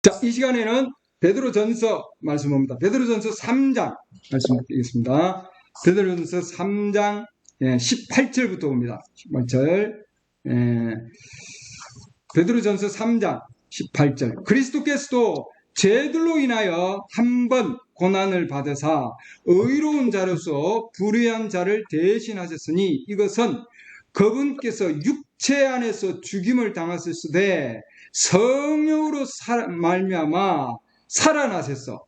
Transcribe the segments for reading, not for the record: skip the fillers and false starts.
자, 이 시간에는 베드로전서 말씀입니다. 베드로전서 3장 말씀드리겠습니다. 베드로전서 3장 18절부터 봅니다. 18절. 베드로전서 3장 18절. 그리스도께서도 죄들로 인하여 한 번 고난을 받으사 의로운 자로서 불의한 자를 대신하셨으니 이것은 그분께서 육체 안에서 죽임을 당하셨으되 성령으로 말미암아 살아나셔서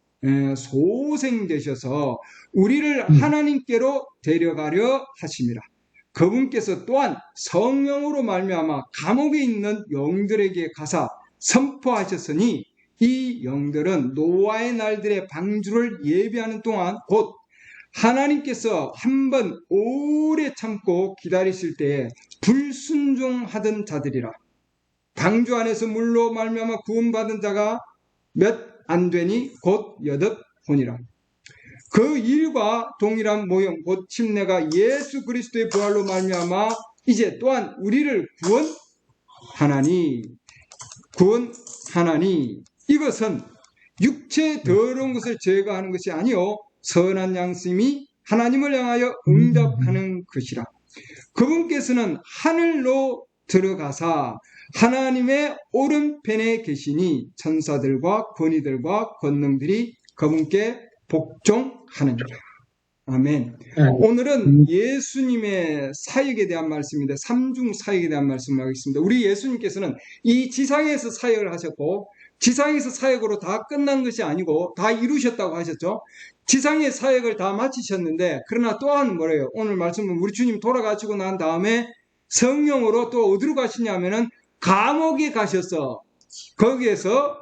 소생되셔서 우리를 하나님께로 데려가려 하심이라. 그분께서 또한 성령으로 말미암아 감옥에 있는 영들에게 가사 선포하셨으니 이 영들은 노아의 날들의 방주를 예비하는 동안 곧 하나님께서 한 번 오래 참고 기다리실 때에 불순종하던 자들이라. 방주 안에서 물로 말미암아 구원받은 자가 몇 안 되니 곧 8혼이라. 그 일과 동일한 모형 곧 침례가 예수 그리스도의 부활로 말미암아 이제 또한 우리를 구원하나니 이것은 육체의 더러운 것을 제거하는 것이 아니요 선한 양심이 하나님을 향하여 응답하는 것이라. 그분께서는 하늘로 들어가사 하나님의 오른편에 계시니 천사들과 권위들과 권능들이 그분께 복종하느니라. 아멘. 오늘은 예수님의 사역에 대한 말씀인데 삼중 사역에 대한 말씀을 하겠습니다. 우리 예수님께서는 이 지상에서 사역을 하셨고 지상에서 사역으로 다 끝난 것이 아니고 다 이루셨다고 하셨죠. 지상의 사역을 다 마치셨는데 그러나 또한 뭐래요? 오늘 말씀은 우리 주님 돌아가시고 난 다음에 성령으로 또 어디로 가시냐면은 감옥에 가셔서 거기에서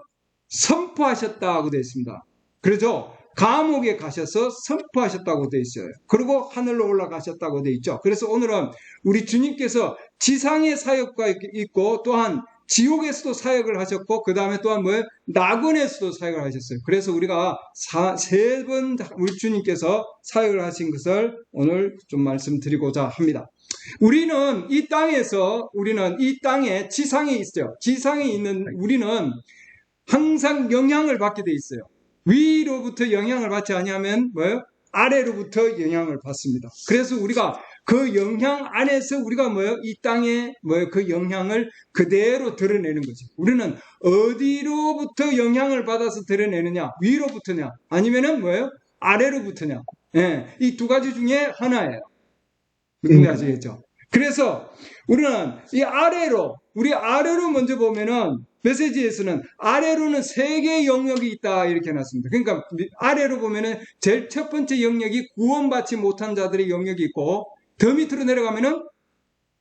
선포하셨다고 되어 있습니다. 그렇죠? 감옥에 가셔서 선포하셨다고 되어 있어요. 그리고 하늘로 올라가셨다고 되어 있죠. 그래서 오늘은 우리 주님께서 지상의 사역과 있고 또한 지옥에서도 사역을 하셨고 그 다음에 또한 뭐예요? 낙원에서도 사역을 하셨어요. 그래서 우리가 세 번 우리 주님께서 사역을 하신 것을 오늘 좀 말씀드리고자 합니다. 우리는 이 땅에 지상에 있어요. 지상에 있는 우리는 항상 영향을 받게 돼 있어요. 위로부터 영향을 받지 아니하면 뭐예요? 아래로부터 영향을 받습니다. 그래서 우리가 그 영향 안에서 우리가 뭐예요? 이 땅에 뭐예요? 그 영향을 그대로 드러내는 거죠. 우리는 어디로부터 영향을 받아서 드러내느냐? 위로부터냐? 아니면은 뭐예요? 아래로부터냐? 이 두 가지 중에 하나예요. 아시겠죠? 그래서 우리는 우리 아래로 먼저 보면은 메시지에서는 아래로는 세 개의 영역이 있다 이렇게 해놨습니다. 그러니까 아래로 보면은 제일 첫 번째 영역이 구원받지 못한 자들의 영역이 있고 더 밑으로 내려가면은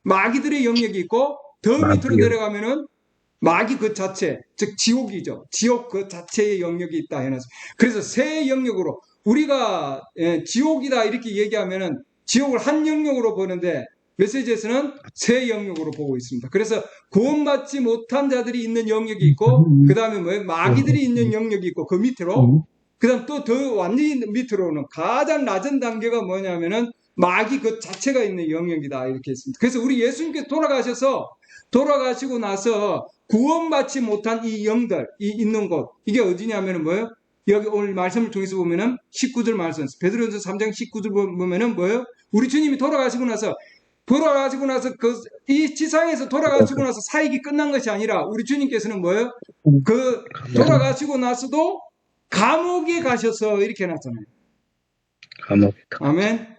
마귀들의 영역이 있고 더 밑으로 내려가면은 마귀 그 자체, 즉 지옥이죠. 지옥 그 자체의 영역이 있다 해놨습니다. 그래서 세 영역으로 우리가 지옥이다 이렇게 얘기하면은 지옥을 한 영역으로 보는데 메시지에서는 세 영역으로 보고 있습니다. 그래서 구원받지 못한 자들이 있는 영역이 있고 그 다음에 뭐예요? 마귀들이 있는 영역이 있고 그 밑으로 그 다음 또 더 완전히 밑으로는 가장 낮은 단계가 뭐냐면은 마귀 그 자체가 있는 영역이다 이렇게 했습니다. 그래서 우리 예수님께서 돌아가시고 나서 구원받지 못한 이 영들 이 있는 곳 이게 어디냐면은 뭐예요? 여기 오늘 말씀을 통해서 보면은 19절 말씀, 베드로전서 3장 19절 보면은 뭐예요? 우리 주님이 돌아가시고 나서 이 지상에서 돌아가시고 나서 사역이 끝난 것이 아니라 우리 주님께서는 뭐예요? 돌아가시고 나서도 감옥에 가셔서 이렇게 해놨잖아요. 아멘.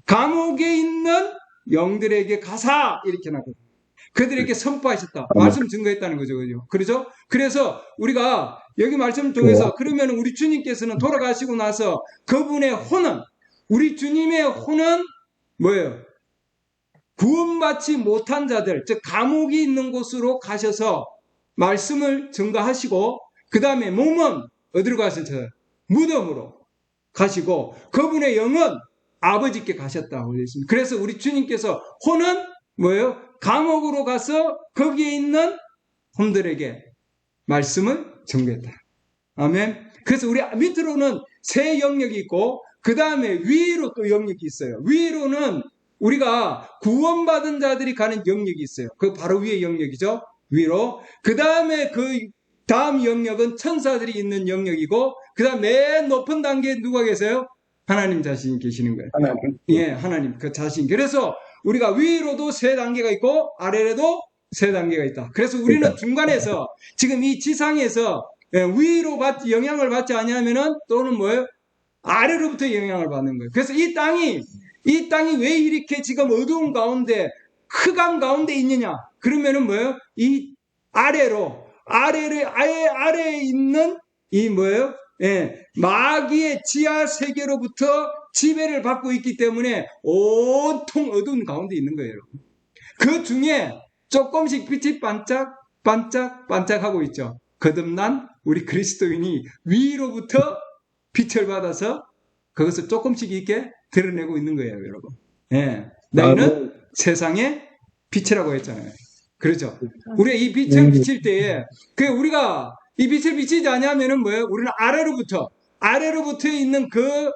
감옥에 있는 영들에게 가사 이렇게 해놨거든요. 그들에게 선포하셨다. 말씀 증거했다는 거죠. 그렇죠? 그래서 우리가 여기 말씀을 통해서 그러면 우리 주님께서는 돌아가시고 나서 그분의 혼은 우리 주님의 혼은 뭐예요? 구원받지 못한 자들, 즉 감옥이 있는 곳으로 가셔서 말씀을 증거하시고 그 다음에 몸은 어디로 가셨어요? 무덤으로 가시고 그분의 영은 아버지께 가셨다고 되어 있습니다. 그래서 우리 주님께서 혼은 뭐예요? 감옥으로 가서 거기에 있는 혼들에게 말씀을 증거했다. 아멘. 그래서 우리 밑으로는 세 영역이 있고 그 다음에 위로 또 영역이 있어요. 위로는 우리가 구원받은 자들이 가는 영역이 있어요. 그 바로 위에 영역이죠. 위로. 그 다음에 그 다음 영역은 천사들이 있는 영역이고, 그 다음 맨 높은 단계에 누가 계세요? 하나님 자신이 계시는 거예요. 하나님. 예, 하나님 그 자신. 그래서 우리가 위로도 세 단계가 있고 아래로도 세 단계가 있다. 그래서 우리는 중간에서 지금 이 지상에서 위로 영향을 받지 않으면은 또는 뭐예요? 아래로부터 영향을 받는 거예요. 그래서 이 땅이 왜 이렇게 지금 어두운 가운데 흑암 가운데 있느냐? 그러면은 뭐예요? 이 아래를 아예 아래에 있는 이 뭐예요? 예, 마귀의 지하 세계로부터 지배를 받고 있기 때문에 온통 어두운 가운데 있는 거예요, 여러분. 그 중에 조금씩 빛이 반짝하고 있죠. 거듭난 우리 그리스도인이 위로부터 빛을 받아서 그것을 조금씩 이렇게 드러내고 있는 거예요, 여러분. 예. 너희는 세상의 빛이라고 했잖아요. 그렇죠. 우리가 이 빛을 비칠 때에, 우리가 이 빛을 비치지 않으면은 뭐예요? 우리는 아래로부터 있는 그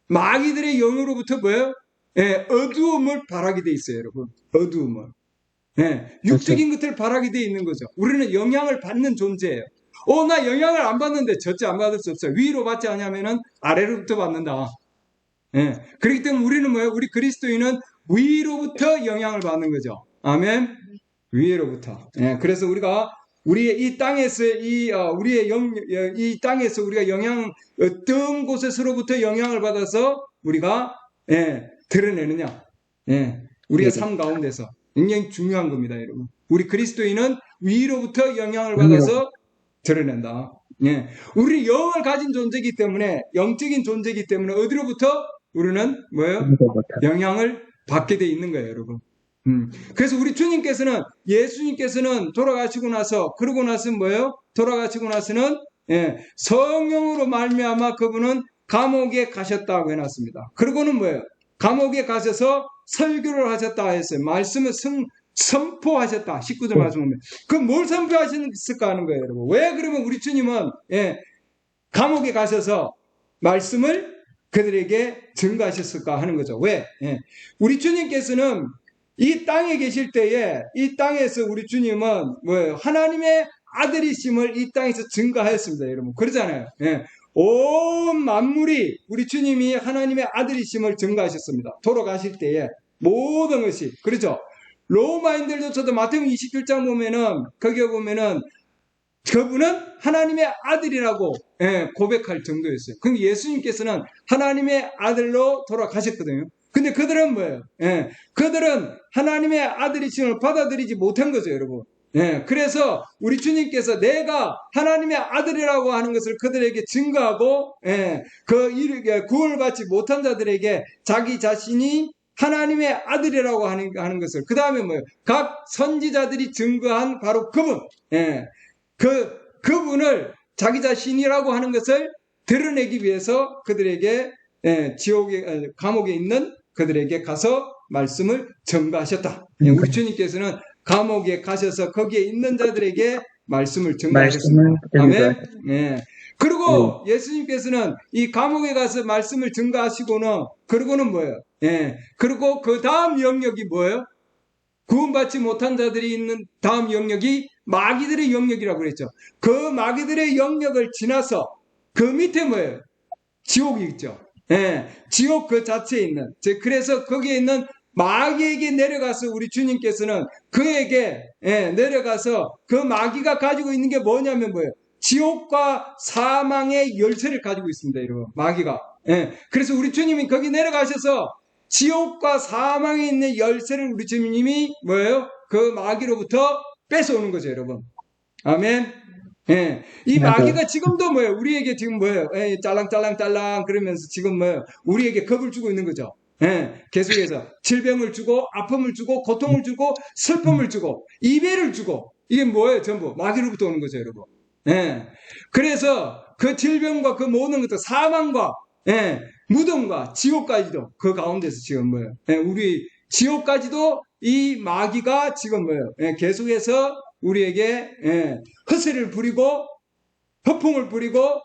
마귀들의 영으로부터 뭐예요? 예, 어두움을 바라게 돼 있어요, 여러분. 어두움을. 예, 육적인 것들을 바라게 돼 있는 거죠. 우리는 영향을 받는 존재예요. 나 영향을 안 받는데 절대 안 받을 수 없어요. 위로 받지 않으면은 아래로부터 받는다. 예, 그렇기 때문에 우리는 뭐예요? 우리 그리스도인은 위로부터 영향을 받는 거죠. 아멘. 위로부터. 예, 그래서 우리가 우리의 이 땅에서 이 땅에서 우리가 어떤 곳에서로부터 영향을 받아서 우리가 드러내느냐. 예, 우리의 삶 가운데서 굉장히 중요한 겁니다, 여러분. 우리 그리스도인은 위로부터 영향을 받아서 드러낸다. 예, 우리 영을 가진 존재이기 때문에, 영적인 존재이기 때문에 어디로부터 우리는 뭐예요? 영향을 받게 돼 있는 거예요, 여러분. 그래서 우리 예수님께서는 돌아가시고 나서, 그러고 나서 뭐예요? 돌아가시고 나서는, 성령으로 말미암아 그분은 감옥에 가셨다고 해놨습니다. 그러고는 뭐예요? 감옥에 가셔서 설교를 하셨다 했어요. 말씀을 선포하셨다. 19절 말씀 보면. 그럼 뭘 선포하셨을까 하는 거예요, 여러분. 왜 그러면 우리 주님은, 감옥에 가셔서 말씀을 그들에게 증거하셨을까 하는 거죠. 왜? 우리 주님께서는 이 땅에 계실 때에, 이 땅에서 우리 주님은 뭐예요? 하나님의 아들이심을 이 땅에서 증거하였습니다, 여러분. 그러잖아요. 온 만물이 우리 주님이 하나님의 아들이심을 증거하셨습니다. 돌아가실 때에 모든 것이. 그렇죠? 로마인들조차도 마태복음 27장 보면은, 거기에 보면은 그분은 하나님의 아들이라고 고백할 정도였어요. 그럼 예수님께서는 하나님의 아들로 돌아가셨거든요. 근데 그들은 뭐예요? 그들은 하나님의 아들이심을 받아들이지 못한 거죠, 여러분. 그래서 우리 주님께서 내가 하나님의 아들이라고 하는 것을 그들에게 증거하고, 구원을 받지 못한 자들에게 자기 자신이 하나님의 아들이라고 하는 것을, 그 다음에 뭐예요? 각 선지자들이 증거한 바로 그분, 그분을 자기 자신이라고 하는 것을 드러내기 위해서 그들에게 감옥에 있는 그들에게 가서 말씀을 전가하셨다. 우리 주님께서는 감옥에 가셔서 거기에 있는 자들에게 말씀을 전가하셨습니다. 아멘. 그리고 예수님께서는 이 감옥에 가서 말씀을 전가하시고는, 그러고는 뭐예요? 그리고 그 다음 영역이 뭐예요? 구원받지 못한 자들이 있는 다음 영역이 마귀들의 영역이라고 그랬죠. 그 마귀들의 영역을 지나서 그 밑에 뭐예요? 지옥이 있죠. 지옥 그 자체에 있는. 그래서 거기에 있는 마귀에게 내려가서 우리 주님께서는 그에게 내려가서 그 마귀가 가지고 있는 게 뭐냐면 뭐예요? 지옥과 사망의 열쇠를 가지고 있습니다, 여러분. 마귀가. 그래서 우리 주님이 거기 내려가셔서 지옥과 사망에 있는 열쇠를 우리 주님이 뭐예요? 그 마귀로부터 뺏어오는 거죠, 여러분. 아멘. 이 마귀가 지금도 뭐예요? 우리에게 지금 뭐예요? 짤랑짤랑짤랑 그러면서 지금 뭐예요? 우리에게 겁을 주고 있는 거죠. 계속해서 질병을 주고, 아픔을 주고, 고통을 주고, 슬픔을 주고, 이별을 주고, 이게 뭐예요? 전부 마귀로부터 오는 거죠, 여러분. 그래서 그 질병과 그 모든 것들, 사망과 무덤과 지옥까지도 그 가운데서 지금 뭐예요? 우리 지옥까지도 이 마귀가 지금 뭐예요? 계속해서 우리에게 허세를 부리고 허풍을 부리고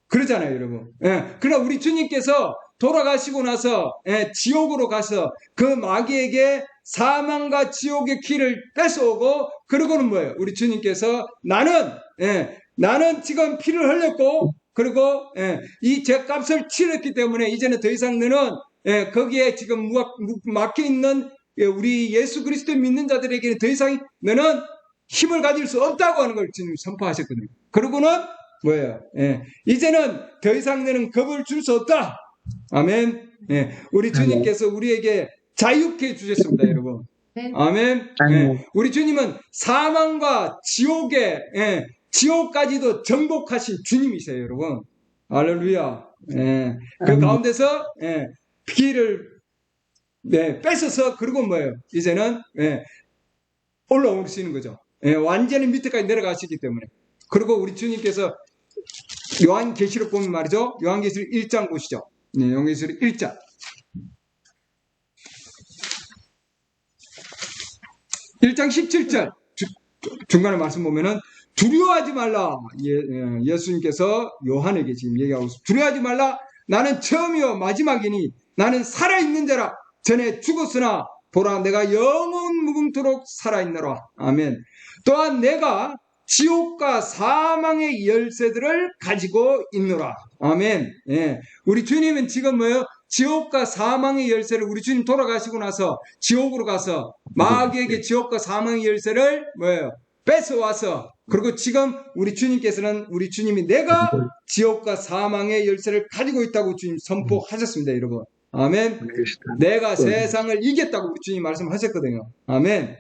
그러잖아요, 여러분. 그러나 우리 주님께서 돌아가시고 나서 지옥으로 가서 그 마귀에게 사망과 지옥의 키를 뺏어오고, 그러고는 뭐예요? 우리 주님께서 나는 나는 지금 피를 흘렸고, 그리고 이 죄값을 치렀기 때문에 이제는 더 이상 너는 거기에 지금 막혀 있는 우리 예수 그리스도 믿는 자들에게는 더 이상 너는 힘을 가질 수 없다고 하는 걸 주님 선포하셨거든요. 그러고는 뭐예요? 이제는 더 이상 너는 겁을 줄 수 없다. 아멘. 우리 주님께서 우리에게 자유케 주셨습니다, 여러분. 아멘. 우리 주님은 사망과 지옥까지도 정복하신 주님이세요, 여러분. 할렐루야. 그 가운데서 피를 뺏어서 그리고 뭐예요? 이제는 올라오시는 거죠. 완전히 밑에까지 내려가시기 때문에. 그리고 우리 주님께서 요한계시록 보면 말이죠. 요한계시록 1장 보시죠. 요한계시록 1장. 1장 17절 중간에 말씀 보면은 두려워하지 말라. 예수님께서 요한에게 지금 얘기하고 있습니다. 두려워하지 말라. 나는 처음이요 마지막이니 나는 살아있는 자라. 전에 죽었으나 보라 내가 영원 무궁토록 살아있노라. 아멘. 또한 내가 지옥과 사망의 열쇠들을 가지고 있노라. 아멘. 우리 주님은 지금 뭐예요? 지옥과 사망의 열쇠를 우리 주님 돌아가시고 나서 지옥으로 가서 마귀에게 지옥과 사망의 열쇠를 뭐예요? 뺏어와서 그리고 지금 우리 주님께서는 우리 주님이 내가 지옥과 사망의 열쇠를 가지고 있다고 주님 선포하셨습니다, 여러분. 아멘. 내가 세상을 이겼다고 우리 주님 말씀하셨거든요. 아멘.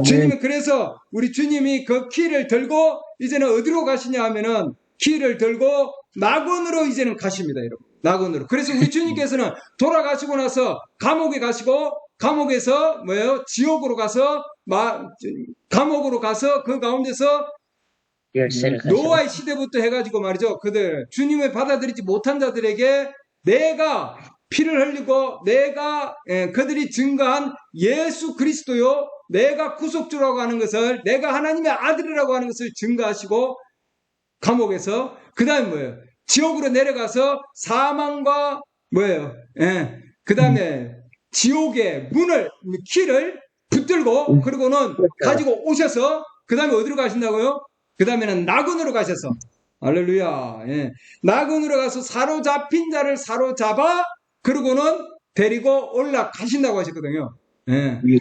주님은 그래서 우리 주님이 그 키를 들고 이제는 어디로 가시냐 하면은 키를 들고 낙원으로 이제는 가십니다, 여러분. 낙원으로. 그래서 우리 주님께서는 돌아가시고 나서 감옥에 가시고 감옥에서 뭐예요? 지옥으로 가서 감옥으로 가서 그 가운데서 노아의 시대부터 해가지고 말이죠. 그들 주님을 받아들이지 못한 자들에게 내가 피를 흘리고 내가 그들이 증거한 예수 그리스도요 내가 구속주라고 하는 것을 내가 하나님의 아들이라고 하는 것을 증거하시고 감옥에서 그 다음에 뭐예요? 지옥으로 내려가서 사망과 뭐예요? 그 다음에 지옥의 키를 붙들고 그리고는 가지고 오셔서 그 다음에 어디로 가신다고요? 그 다음에는 낙원으로 가셔서 할렐루야. 낙원으로 가서 사로잡힌 자를 사로잡아 그러고는 데리고 올라가신다고 하셨거든요.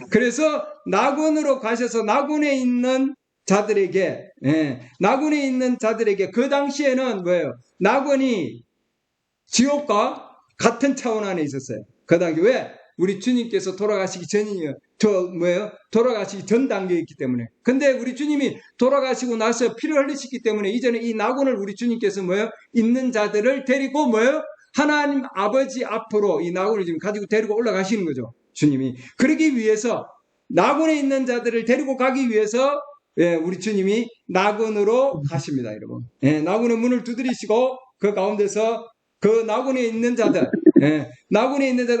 그래서 낙원으로 가셔서 낙원에 있는 자들에게 그 당시에는 뭐예요? 낙원이 지옥과 같은 차원 안에 있었어요. 그 당시 왜? 우리 주님께서 돌아가시기 전이에요. 돌아가시기 전 단계였기 때문에. 근데 우리 주님이 돌아가시고 나서 피를 흘리셨기 때문에 이제는 이 낙원을 우리 주님께서 있는 자들을 데리고 하나님 아버지 앞으로 이 낙원을 지금 가지고 데리고 올라가시는 거죠. 주님이. 그러기 위해서 낙원에 있는 자들을 데리고 가기 위해서 우리 주님이 낙원으로 가십니다, 여러분. 낙원의 문을 두드리시고 그 가운데서 그 낙원에 있는 자들,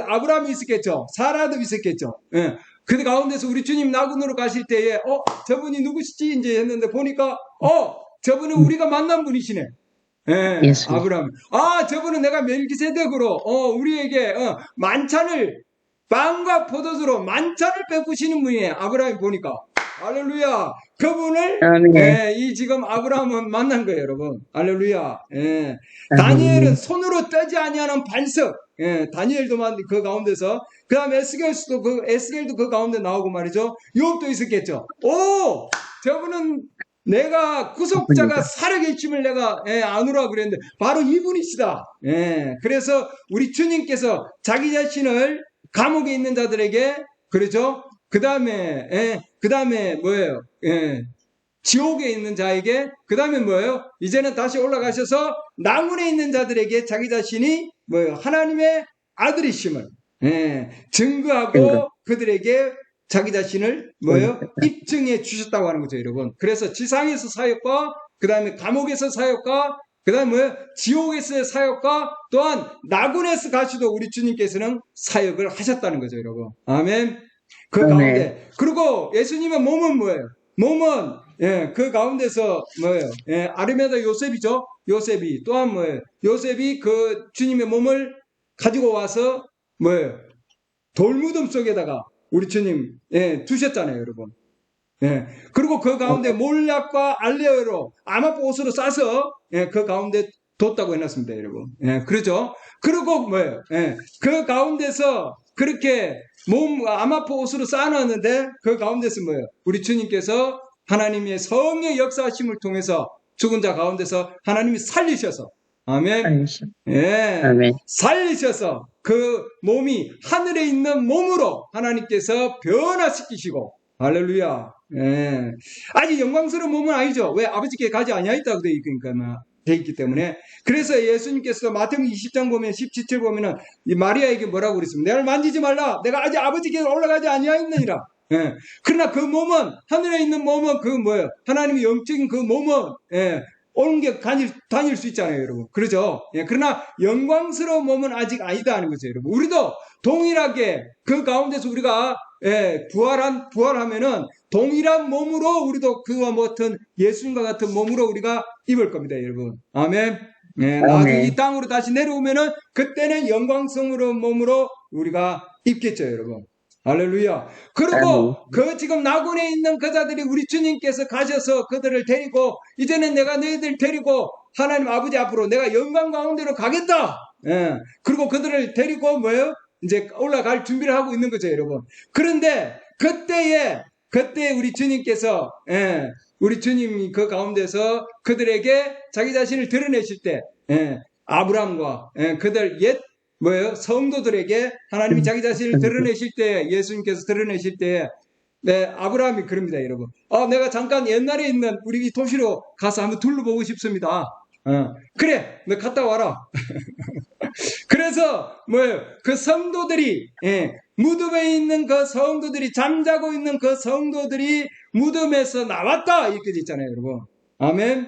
아브라함이 있었겠죠. 사라도 있었겠죠. 그 가운데서 우리 주님 낙원으로 가실 때에 저분이 누구시지 이제 했는데 보니까 저분은 우리가 만난 분이시네. 아브라함. 저분은 내가 멜기세덱으로 우리에게 만찬을 빵과 포도주로 만찬을 베푸시는 분이에요. 아브라함이 보니까. 할렐루야. 그분을 이 지금 아브라함은 만난 거예요, 여러분. 할렐루야. 다니엘은 손으로 떼지 아니하는 반석. 다니엘도 그 가운데서 그 다음에 에스겔도 그 가운데 나오고 말이죠. 욥도 있었겠죠. 저분은 내가 구속자가 살아계심을 내가 아노라 그랬는데 바로 이분이시다. 그래서 우리 주님께서 자기 자신을 감옥에 있는 자들에게 그렇죠. 그 다음에 뭐예요? 지옥에 있는 자에게 그 다음에 뭐예요? 이제는 다시 올라가셔서 낙원에 있는 자들에게 자기 자신이 뭐예요? 하나님의 아들이심을 증거하고 그들에게 자기 자신을 뭐예요? 입증해 주셨다고 하는 거죠, 여러분. 그래서 지상에서 사역과 그 다음에 감옥에서 사역과 그 다음에 뭐예요? 지옥에서의 사역과 또한 낙원에서 가시도 우리 주님께서는 사역을 하셨다는 거죠, 여러분. 아멘. 그 가운데 그리고 예수님의 몸은 뭐예요? 몸은 그 가운데서 뭐예요? 아르메다 요셉이죠. 요셉이 또한 뭐예요? 요셉이 그 주님의 몸을 가지고 와서 뭐예요? 돌무덤 속에다가 우리 주님 두셨잖아요, 여러분. 예. 그리고 그 가운데 몰약과 알레어로 아마포 옷으로 싸서 예, 그 가운데 뒀다고 해놨습니다, 여러분. 예, 그러죠? 그리고 뭐예요? 예, 그 가운데서 그렇게 아마포 옷으로 쌓아놨는데 그 가운데서 뭐예요? 우리 주님께서 하나님의 성의 역사하심을 통해서 죽은 자 가운데서 하나님이 살리셔서 아멘. 예, 아멘. 살리셔서 그 몸이 하늘에 있는 몸으로 하나님께서 변화시키시고 할렐루야. 예. 아직 영광스러운 몸은 아니죠. 왜? 아버지께 가지 아니하였다고 돼 있기 때문에. 그래서 예수님께서 마태복음 20장 보면 17절 보면은 이 마리아에게 뭐라고 그랬습니다. 내가 만지지 말라. 내가 아직 아버지께 올라가지 아니하였느니라. 예. 그러나 그 몸은 하늘에 있는 몸은 그 뭐예요? 하나님의 영적인 그 몸은 예. 옮겨 다닐 수 있잖아요, 여러분. 그러죠? 예, 그러나 영광스러운 몸은 아직 아니다 하는 거죠, 여러분. 우리도 동일하게 그 가운데서 우리가 예, 부활하면은 동일한 몸으로 우리도 그와 같은 예수님과 같은 몸으로 우리가 입을 겁니다, 여러분. 아멘. 예, 나중에 이 땅으로 다시 내려오면은 그때는 영광스러운 몸으로 우리가 입겠죠, 여러분. 할렐루야. 그리고 그 지금 낙원에 있는 그자들이 우리 주님께서 가셔서 그들을 데리고 이제는 내가 너희들 데리고 하나님 아버지 앞으로 내가 영광 가운데로 가겠다. 예. 그리고 그들을 데리고 뭐예요? 이제 올라갈 준비를 하고 있는 거죠, 여러분. 그런데 그때 우리 주님께서 예, 우리 주님이 그 가운데서 그들에게 자기 자신을 드러내실 때 예, 아브라함과 예, 그들 옛 뭐예요? 성도들에게 하나님이 자기 자신을 드러내실 때, 예수님께서 드러내실 때, 네, 아브라함이 그럽니다, 여러분. 내가 잠깐 옛날에 있는 우리 이 도시로 가서 한번 둘러보고 싶습니다. 그래, 너 갔다 와라. 그래서, 뭐예요? 그 성도들이, 예, 무덤에 있는 그 성도들이, 잠자고 있는 그 성도들이 무덤에서 나왔다. 이렇게 돼 있잖아요, 여러분. 아멘.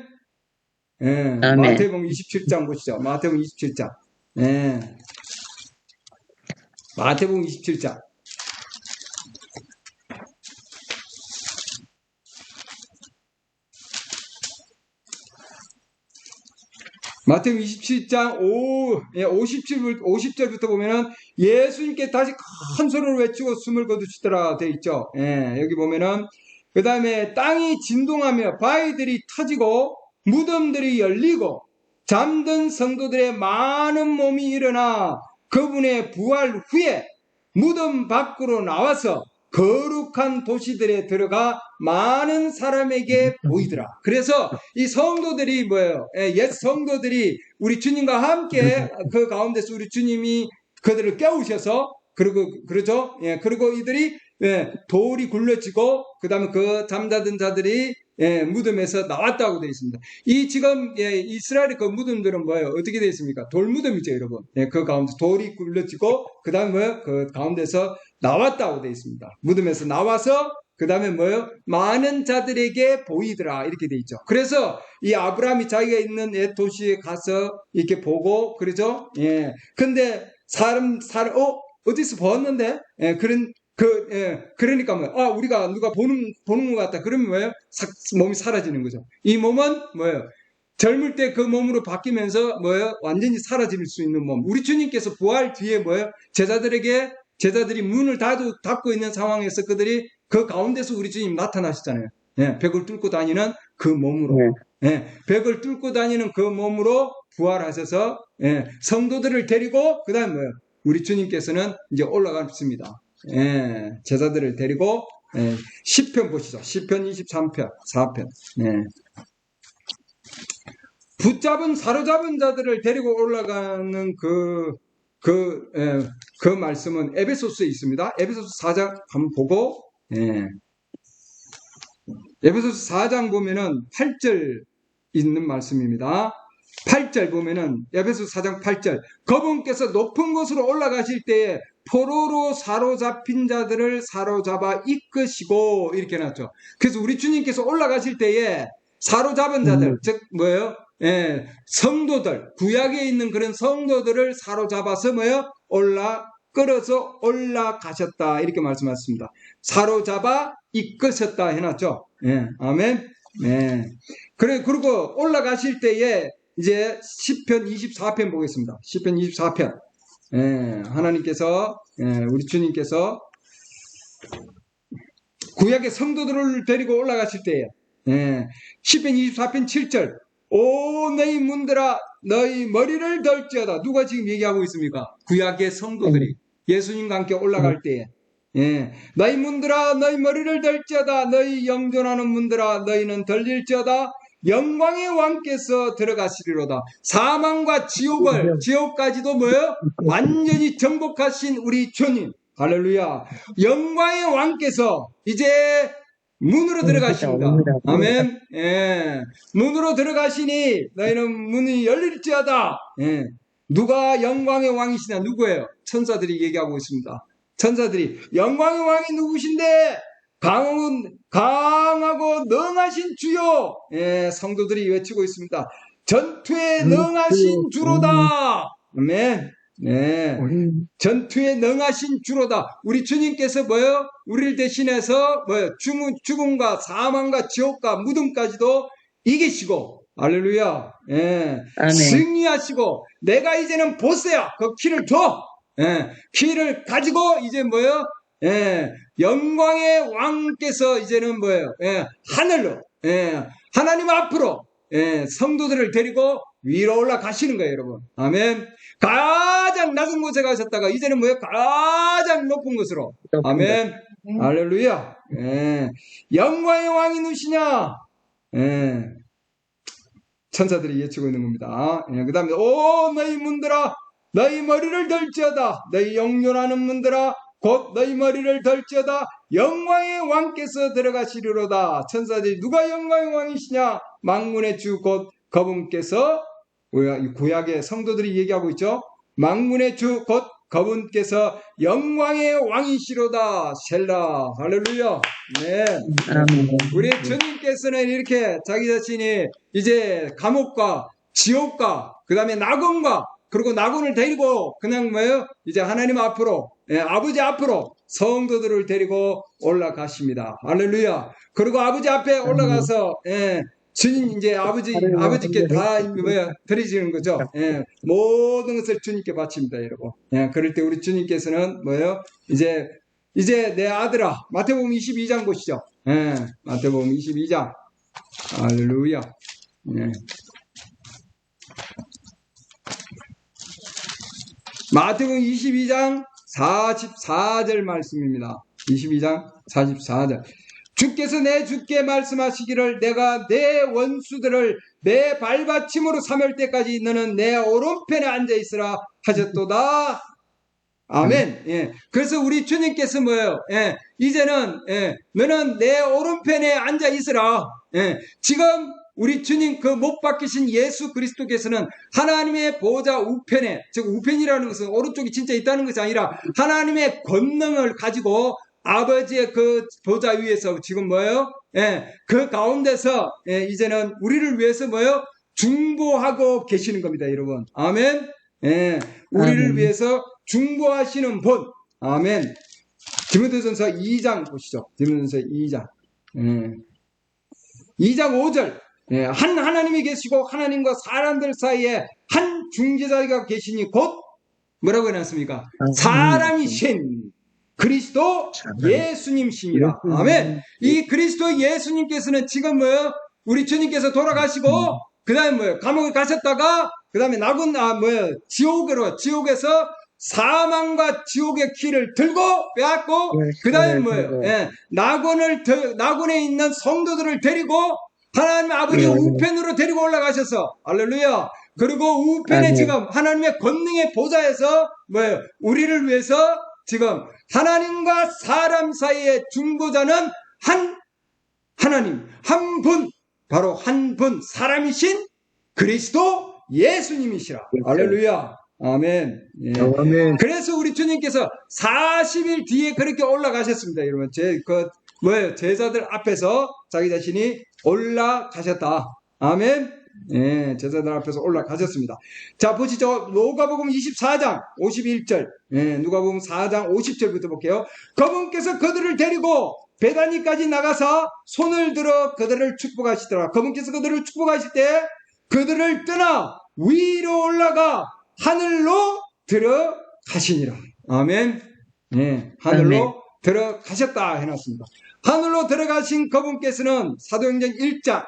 예, 아멘. 마태복음 27장 보시죠. 마태복음 27장. 예. 마태복음 27장. 마태복음 27장 50절부터 보면은 예수님께 다시 큰 소리로 외치고 숨을 거두시더라 되어 있죠. 예, 여기 보면은 그 다음에 땅이 진동하며 바위들이 터지고 무덤들이 열리고 잠든 성도들의 많은 몸이 일어나 그분의 부활 후에 무덤 밖으로 나와서 거룩한 도시들에 들어가 많은 사람에게 보이더라. 그래서 이 성도들이 뭐예요? 옛 성도들이 우리 주님과 함께 그 가운데서 우리 주님이 그들을 깨우셔서 그러죠? 예, 그리고 이들이 예, 돌이 굴러지고 그다음에 그 잠자던 자들이 예, 무덤에서 나왔다고 되어 있습니다. 이 지금 예, 이스라엘의 그 무덤들은 뭐예요? 어떻게 되어 있습니까? 돌무덤이죠, 여러분. 예, 그 가운데 돌이 굴러지고 그다음에 뭐예요? 그 가운데서 나왔다고 되어 있습니다. 무덤에서 나와서 그 다음에 뭐예요? 많은 자들에게 보이더라 이렇게 되어 있죠. 그래서 이 아브라함이 자기가 있는 옛 도시에 가서 이렇게 보고 그러죠. 예. 근데 사람 어디서 보았는데? 예, 그러니까 뭐예요? 우리가 누가 보는 것 같다. 그러면 뭐예요? 몸이 사라지는 거죠. 이 몸은 뭐예요? 젊을 때 그 몸으로 바뀌면서 뭐예요? 완전히 사라질 수 있는 몸. 우리 주님께서 부활 뒤에 뭐예요? 제자들이 문을 닫고 있는 상황에서 그들이 그 가운데서 우리 주님 나타나시잖아요. 예, 벽을 뚫고 다니는 그 몸으로. 예, 벽을 뚫고 다니는 그 몸으로 부활하셔서 예, 성도들을 데리고 그 다음에 뭐예요? 우리 주님께서는 이제 올라가십니다. 예, 제자들을 데리고 예, 시편 보시죠. 시편 23편 4편. 예. 사로잡은 자들을 데리고 올라가는 그 말씀은 에베소스에 있습니다. 에베소스 4장 한번 보고, 예. 에베소스 4장 보면은 8절 있는 말씀입니다. 8절 보면은 에베소스 4장 8절 그분께서 높은 곳으로 올라가실 때에 포로로 사로잡힌 자들을 사로잡아 이끄시고 이렇게 해놨죠. 그래서 우리 주님께서 올라가실 때에 사로잡은 자들 즉 뭐예요? 예, 성도들 구약에 있는 그런 성도들을 사로잡아서 뭐예요? 끌어서 올라가셨다 이렇게 말씀하셨습니다. 사로잡아 이끄셨다 해놨죠. 예, 아멘. 예. 그리고 올라가실 때에 이제 시편 24편 보겠습니다. 시편 24편. 예, 하나님께서 우리 주님께서 구약의 성도들을 데리고 올라가실 때에 예, 시편 24편 7절 오 너희 문들아 너희 머리를 들지어다. 누가 지금 얘기하고 있습니까? 구약의 성도들이 예수님과 함께 올라갈 때에 예, 너희 문들아 너희 머리를 들지어다. 너희 영존하는 문들아 너희는 들릴지어다. 영광의 왕께서 들어가시리로다. 사망과 지옥까지도 뭐예요? 완전히 정복하신 우리 주님. 할렐루야. 영광의 왕께서 이제 문으로 들어가십니다. 아멘. 예. 문으로 들어가시니 너희는 문이 열릴지어다. 예. 누가 영광의 왕이시냐? 누구예요? 천사들이 얘기하고 있습니다. 천사들이 영광의 왕이 누구신데? 강하고 능하신 주요. 예, 성도들이 외치고 있습니다. 전투에 능하신 주로다. 아멘. 네. 전투에 능하신 주로다. 우리 주님께서 뭐요? 우리를 대신해서 뭐요? 죽음과 사망과 지옥과 무덤까지도 이기시고, 할렐루야. 예. 승리하시고, 내가 이제는 보스야. 그 키를 줘. 예. 키를 가지고 이제 뭐요? 예. 영광의 왕께서 이제는 뭐예요? 예. 하늘로, 예. 하나님 앞으로, 예. 성도들을 데리고 위로 올라가시는 거예요, 여러분. 아멘. 가장 낮은 곳에 가셨다가 이제는 뭐예요? 가장 높은 곳으로. 아멘. 할렐루야. 예. 영광의 왕이 누시냐? 예. 천사들이 외치고 있는 겁니다. 예. 그 다음에 오 너희 문들아 너희 머리를 들지어다. 너희 영존하는 문들아 곧 너희 머리를 들지어다. 영광의 왕께서 들어가시리로다. 천사들이 누가 영광의 왕이시냐? 만군의 주 곧 그분께서 구약의 성도들이 얘기하고 있죠. 만군의 주 곧 그분께서 영광의 왕이시로다. 셀라. 할렐루야. 네. 우리 주님께서는 이렇게 자기 자신이 이제 감옥과 지옥과 그 다음에 낙원과 그리고 낙원을 데리고 그냥 뭐예요? 이제 하나님 앞으로 예, 아버지 앞으로 성도들을 데리고 올라가십니다. 할렐루야. 그리고 아버지 앞에 올라가서 예, 주님 이제 아버지께 다 드리시는 거죠. 예, 모든 것을 주님께 바칩니다, 여러분. 예, 그럴 때 우리 주님께서는 뭐예요? 이제 내 아들아, 마태복음 22장 보시죠. 예, 마태복음 22장. 할렐루야. 예. 마태복음 22장 44절 말씀입니다. 22장 44절. 주께서 내 주께 말씀하시기를 내가 내 원수들을 내 발받침으로 삼을 때까지 너는 내 오른편에 앉아 있으라 하셨도다. 아멘. 예. 그래서 우리 주님께서 뭐예요? 예. 이제는 예. 너는 내 오른편에 앉아 있으라. 예. 지금 우리 주님 그 못 박히신 예수 그리스도께서는 하나님의 보좌 우편에, 즉 우편이라는 것은 오른쪽이 진짜 있다는 것이 아니라 하나님의 권능을 가지고 아버지의 그 보좌 위에서 지금 뭐예요? 예, 그 가운데서 예, 이제는 우리를 위해서 뭐예요? 중보하고 계시는 겁니다, 여러분. 아멘. 예, 우리를 아멘. 위해서 중보하시는 분. 아멘. 디모데전서 2장 보시죠. 디모데전서 2장. 2장 5절. 예, 한 하나님이 계시고 하나님과 사람들 사이에 한 중재자가 계시니 곧 뭐라고 해놨습니까? 사람이신 그리스도 예수님이시니라. 아멘. 이 그리스도 예수님께서는 지금 뭐예요? 우리 주님께서 돌아가시고 그 다음에 뭐예요? 감옥에 가셨다가 그 다음에 지옥에서 사망과 지옥의 키를 들고 빼앗고 그 다음에 뭐예요? 예, 낙원에 있는 성도들을 데리고 하나님 아버지 우편으로 데리고 올라가셔서 할렐루야. 그리고 우편에 지금 하나님의 권능의 보좌에서 뭐예요? 우리를 위해서 지금 하나님과 사람 사이의 중보자는 하나님 한 분, 바로 한 분 사람이신 그리스도 예수님이시라. 할렐루야. 아멘. 예. 아멘. 그래서 우리 주님께서 40일 뒤에 그렇게 올라가셨습니다. 여러분, 제자들 앞에서 자기 자신이 올라가셨다. 아멘. 예, 제자들 앞에서 올라가셨습니다. 자, 보시죠. 누가복음 24장 51절. 예, 누가복음 4장 50절부터 볼게요. 그분께서 그들을 데리고 베다니까지 나가서 손을 들어 그들을 축복하시더라. 그분께서 그들을 축복하실 때 그들을 떠나 위로 올라가 하늘로 들어가시니라. 아멘. 예, 하늘로 아멘. 들어가셨다 해놨습니다. 하늘로 들어가신 그분께서는 사도행전 1장,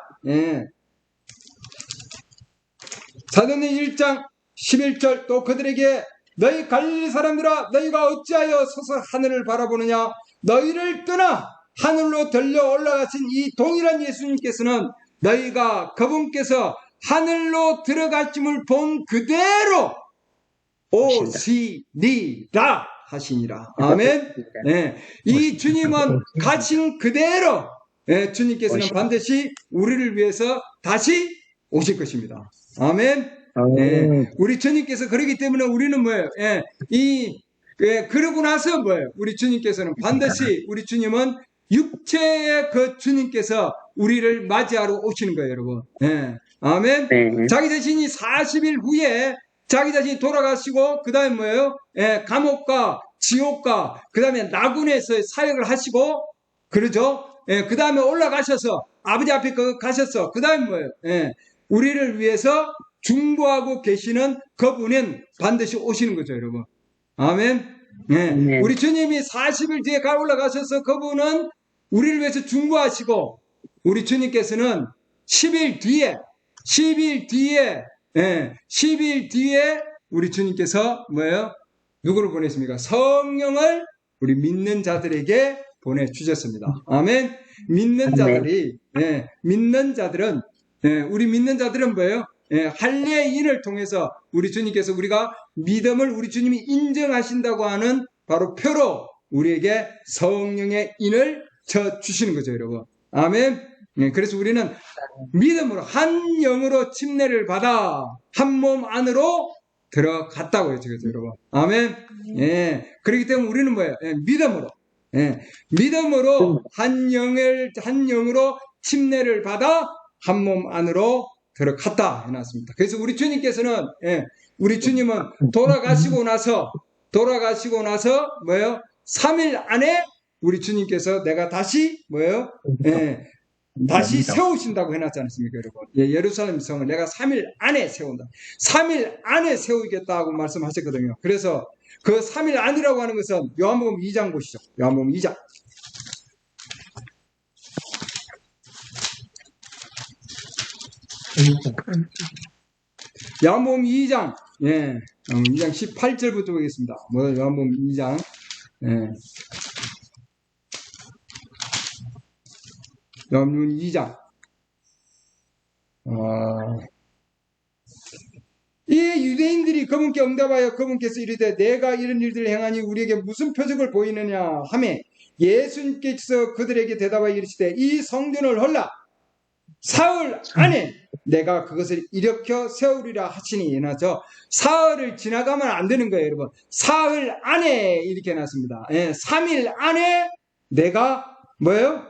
사도행전 1장 11절 또 그들에게 너희 갈릴리 사람들아 너희가 어찌하여 서서 하늘을 바라보느냐 너희를 떠나 하늘로 들려 올라가신 이 동일한 예수님께서는 너희가 그분께서 하늘로 들어가심을 본 그대로 오시리라 하시니라. 아멘. 네. 이 주님은 가신 그대로 주님께서는 반드시 우리를 위해서 다시 오실 것입니다. 아멘. 우리 주님께서 그러기 때문에 우리는 뭐예요? 그러고 나서 뭐예요? 우리 주님께서는 반드시 우리 주님은 육체의 그 주님께서 우리를 맞이하러 오시는 거예요, 여러분. 아멘. 자기 자신이 40일 후에 자기 자신이 돌아가시고 그 다음에 뭐예요? 감옥과 지옥과 그 다음에 나군에서 사역을 하시고 그러죠. 그 다음에 올라가셔서 아버지 앞에 가셨어. 그 다음에 뭐예요? 우리를 위해서 중보하고 계시는 그분은 반드시 오시는 거죠, 여러분. 아멘. 우리 주님이 40일 뒤에 올라가셔서 그분은 우리를 위해서 중보하시고 우리 주님께서는 10일 뒤에 우리 주님께서 뭐예요? 누구를 보냈습니까? 성령을 우리 믿는 자들에게 보내주셨습니다. 아멘. 믿는 자들이, 우리 믿는 자들은 뭐예요? 할례인을 통해서 우리 주님께서 우리가 믿음을 우리 주님이 인정하신다고 하는 바로 표로 우리에게 성령의 인을 쳐 주시는 거죠, 여러분. 아멘. 그래서 우리는 믿음으로 한 영으로 침례를 받아 한 몸 안으로 들어갔다고 했죠, 여러분. 아멘. 그렇기 때문에 우리는 뭐예요? 믿음으로 한 영으로 침례를 받아 한 몸 안으로 들어갔다 해놨습니다. 그래서 우리 주님께서는 우리 주님은 돌아가시고 나서 뭐예요? 3일 안에 우리 주님께서 내가 다시 뭐예요? 다시 세우신다고 해놨지 않습니까, 여러분? 예루살렘 성을 내가 3일 안에 세운다. 3일 안에 세우겠다고 말씀하셨거든요. 그래서 그 3일 안이라고 하는 것은 요한복음 2장 보시죠. 요한복음 2장. 요한복음 2장, 2장 18절부터 보겠습니다. 요한복음 2장, 요한복음 2장. 이 유대인들이 그분께 응답하여 그분께서 이르되 내가 이런 일들을 행하니 우리에게 무슨 표적을 보이느냐 하매 예수님께서 그들에게 대답하여 이르시되 이 성전을 헐라 사흘 안에 내가 그것을 일으켜 세우리라 하시니 이나죠. 사흘을 지나가면 안 되는 거예요, 여러분. 사흘 안에 이렇게 해놨습니다. 3일 안에 내가 뭐예요?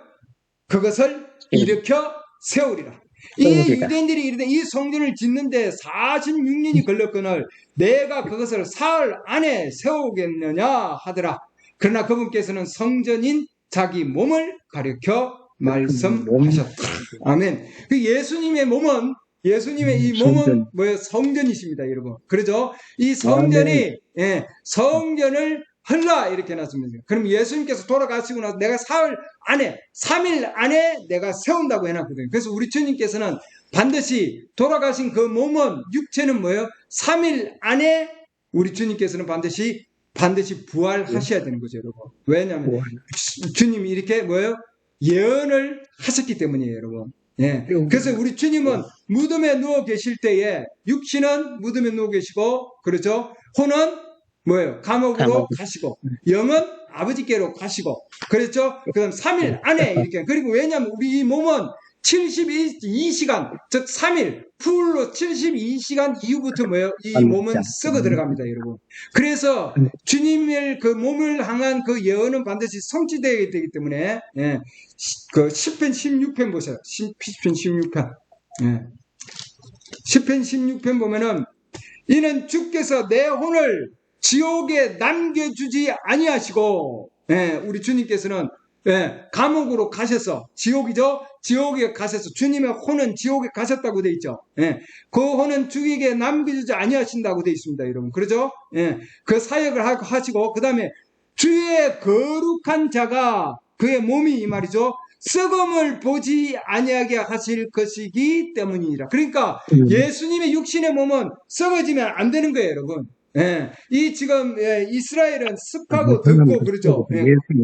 그것을 일으켜 세우리라. 이 유대인들이 이르되 이 성전을 짓는데 46년이 걸렸거늘 내가 그것을 사흘 안에 세우겠느냐 하더라. 그러나 그분께서는 성전인 자기 몸을 가리켜 말씀하셨다. 아멘. 그 예수님의 몸은 이 몸은 뭐예요? 성전이십니다, 여러분. 그러죠? 이 성전이 성전을 헐라 이렇게 해놨습니다. 그럼 예수님께서 돌아가시고 나서 내가 3일 안에 내가 세운다고 해놨거든요. 그래서 우리 주님께서는 반드시 돌아가신 그 몸은 육체는 뭐예요? 3일 안에 우리 주님께서는 반드시 부활하셔야 되는 거죠, 여러분. 왜냐하면 주님이 이렇게 뭐예요? 예언을 하셨기 때문이에요, 여러분. 그래서 우리 주님은 무덤에 누워 계실 때에 육신은 무덤에 누워 계시고, 그렇죠? 혼은 뭐예요? 감옥으로 가시고, 영은 아버지께로 가시고, 그렇죠? 그 다음 3일 안에 이렇게. 그리고 왜냐하면 우리 이 몸은 72시간, 즉 3일, 풀로 72시간 이후부터 뭐예요? 이 몸은 썩어 들어갑니다, 여러분. 그래서 주님의 그 몸을 향한 그 예언은 반드시 성취되어야 되기 때문에, 그 10편 16편 보세요. 10편 16편. 10편 16편 보면은, 이는 주께서 내 혼을 지옥에 남겨주지 아니하시고, 우리 주님께서는 감옥으로 가셔서, 지옥이죠? 지옥에 가셔서 주님의 혼은 지옥에 가셨다고 돼 있죠. 그 혼은 주에게 남겨주지 아니하신다고 돼 있습니다, 여러분. 그러죠? 그 사역을 하시고, 그 다음에 주의 거룩한 자가 그의 몸이 이 말이죠. 썩음을 보지 아니하게 하실 것이기 때문이니라. 그러니까 예수님의 육신의 몸은 썩어지면 안 되는 거예요, 여러분. 예, 이 지금 이스라엘은 습하고 덥고 그러죠.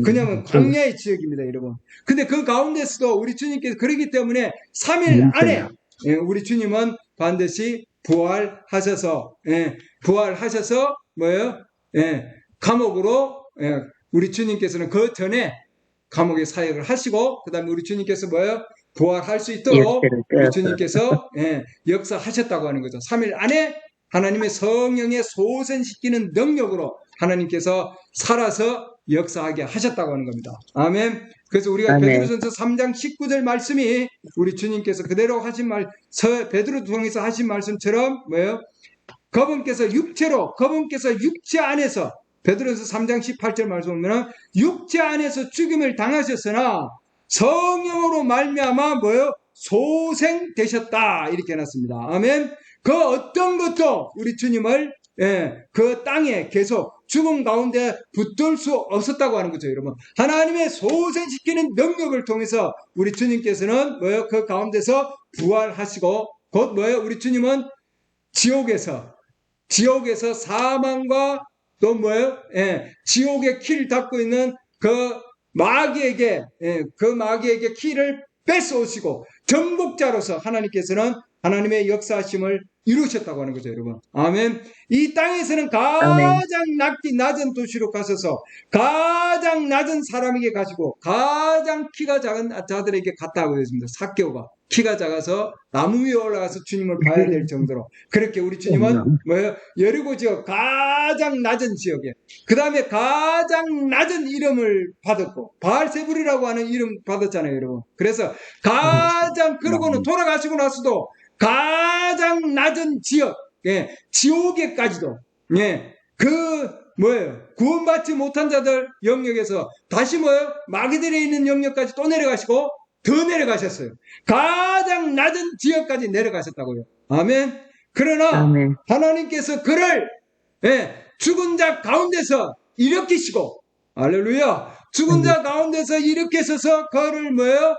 그냐면 광야의 지역입니다, 여러분. 근데 그 가운데서도 우리 주님께서 그러기 때문에 3일 안에 우리 주님은 반드시 부활하셔서 부활하셔서 뭐예요? 감옥으로 우리 주님께서는 그 전에 감옥의 사역을 하시고 그 다음에 우리 주님께서 뭐예요? 부활할 수 있도록 우리 주님께서 역사하셨다고 하는 거죠. 3일 안에 하나님의 성령의 소생시키는 능력으로 하나님께서 살아서 역사하게 하셨다고 하는 겁니다. 아멘. 그래서 우리가 베드로전서 3장 19절 말씀이 우리 주님께서 그대로 하신 말, 베드로 통해서 하신 말씀처럼 뭐예요? 그분께서 육체 안에서 베드로전서 3장 18절 말씀 보면 육체 안에서 죽임을 당하셨으나 성령으로 말미암아 뭐예요? 소생되셨다 이렇게 해놨습니다. 아멘. 그 어떤 것도 우리 주님을 그 땅에 계속 죽음 가운데 붙들 수 없었다고 하는 거죠, 여러분. 하나님의 소생시키는 능력을 통해서 우리 주님께서는 뭐예요? 그 가운데서 부활하시고 곧 뭐예요? 우리 주님은 지옥에서 사망과 또 뭐예요? 지옥의 키를 닫고 있는 그 마귀에게 키를 뺏어오시고 정복자로서 하나님께서는 하나님의 역사하심을 이루셨다고 하는 거죠, 여러분. 아멘. 이 땅에서는 가장 낮은 도시로 가셔서 가장 낮은 사람에게 가시고 가장 키가 작은 자들에게 갔다고 되어 있습니다. 삭개오가 키가 작아서 나무 위에 올라가서 주님을 봐야 될 정도로 그렇게 우리 주님은 뭐예요? 여리고 지역 가장 낮은 지역에 그 다음에 가장 낮은 이름을 받았고 바알세불이라고 하는 이름 받았잖아요, 여러분. 그래서 가장 그러고는 돌아가시고 나서도 가장 낮은 지역, 지옥에까지도, 구원받지 못한 자들 영역에서 다시 뭐예요? 마귀들에 있는 영역까지 또 내려가시고 더 내려가셨어요. 가장 낮은 지역까지 내려가셨다고요. 아멘. 그러나 하나님께서 그를 죽은 자 가운데서 일으키시고, 할렐루야. 죽은 자 가운데서 일으키셔서 그를 뭐예요?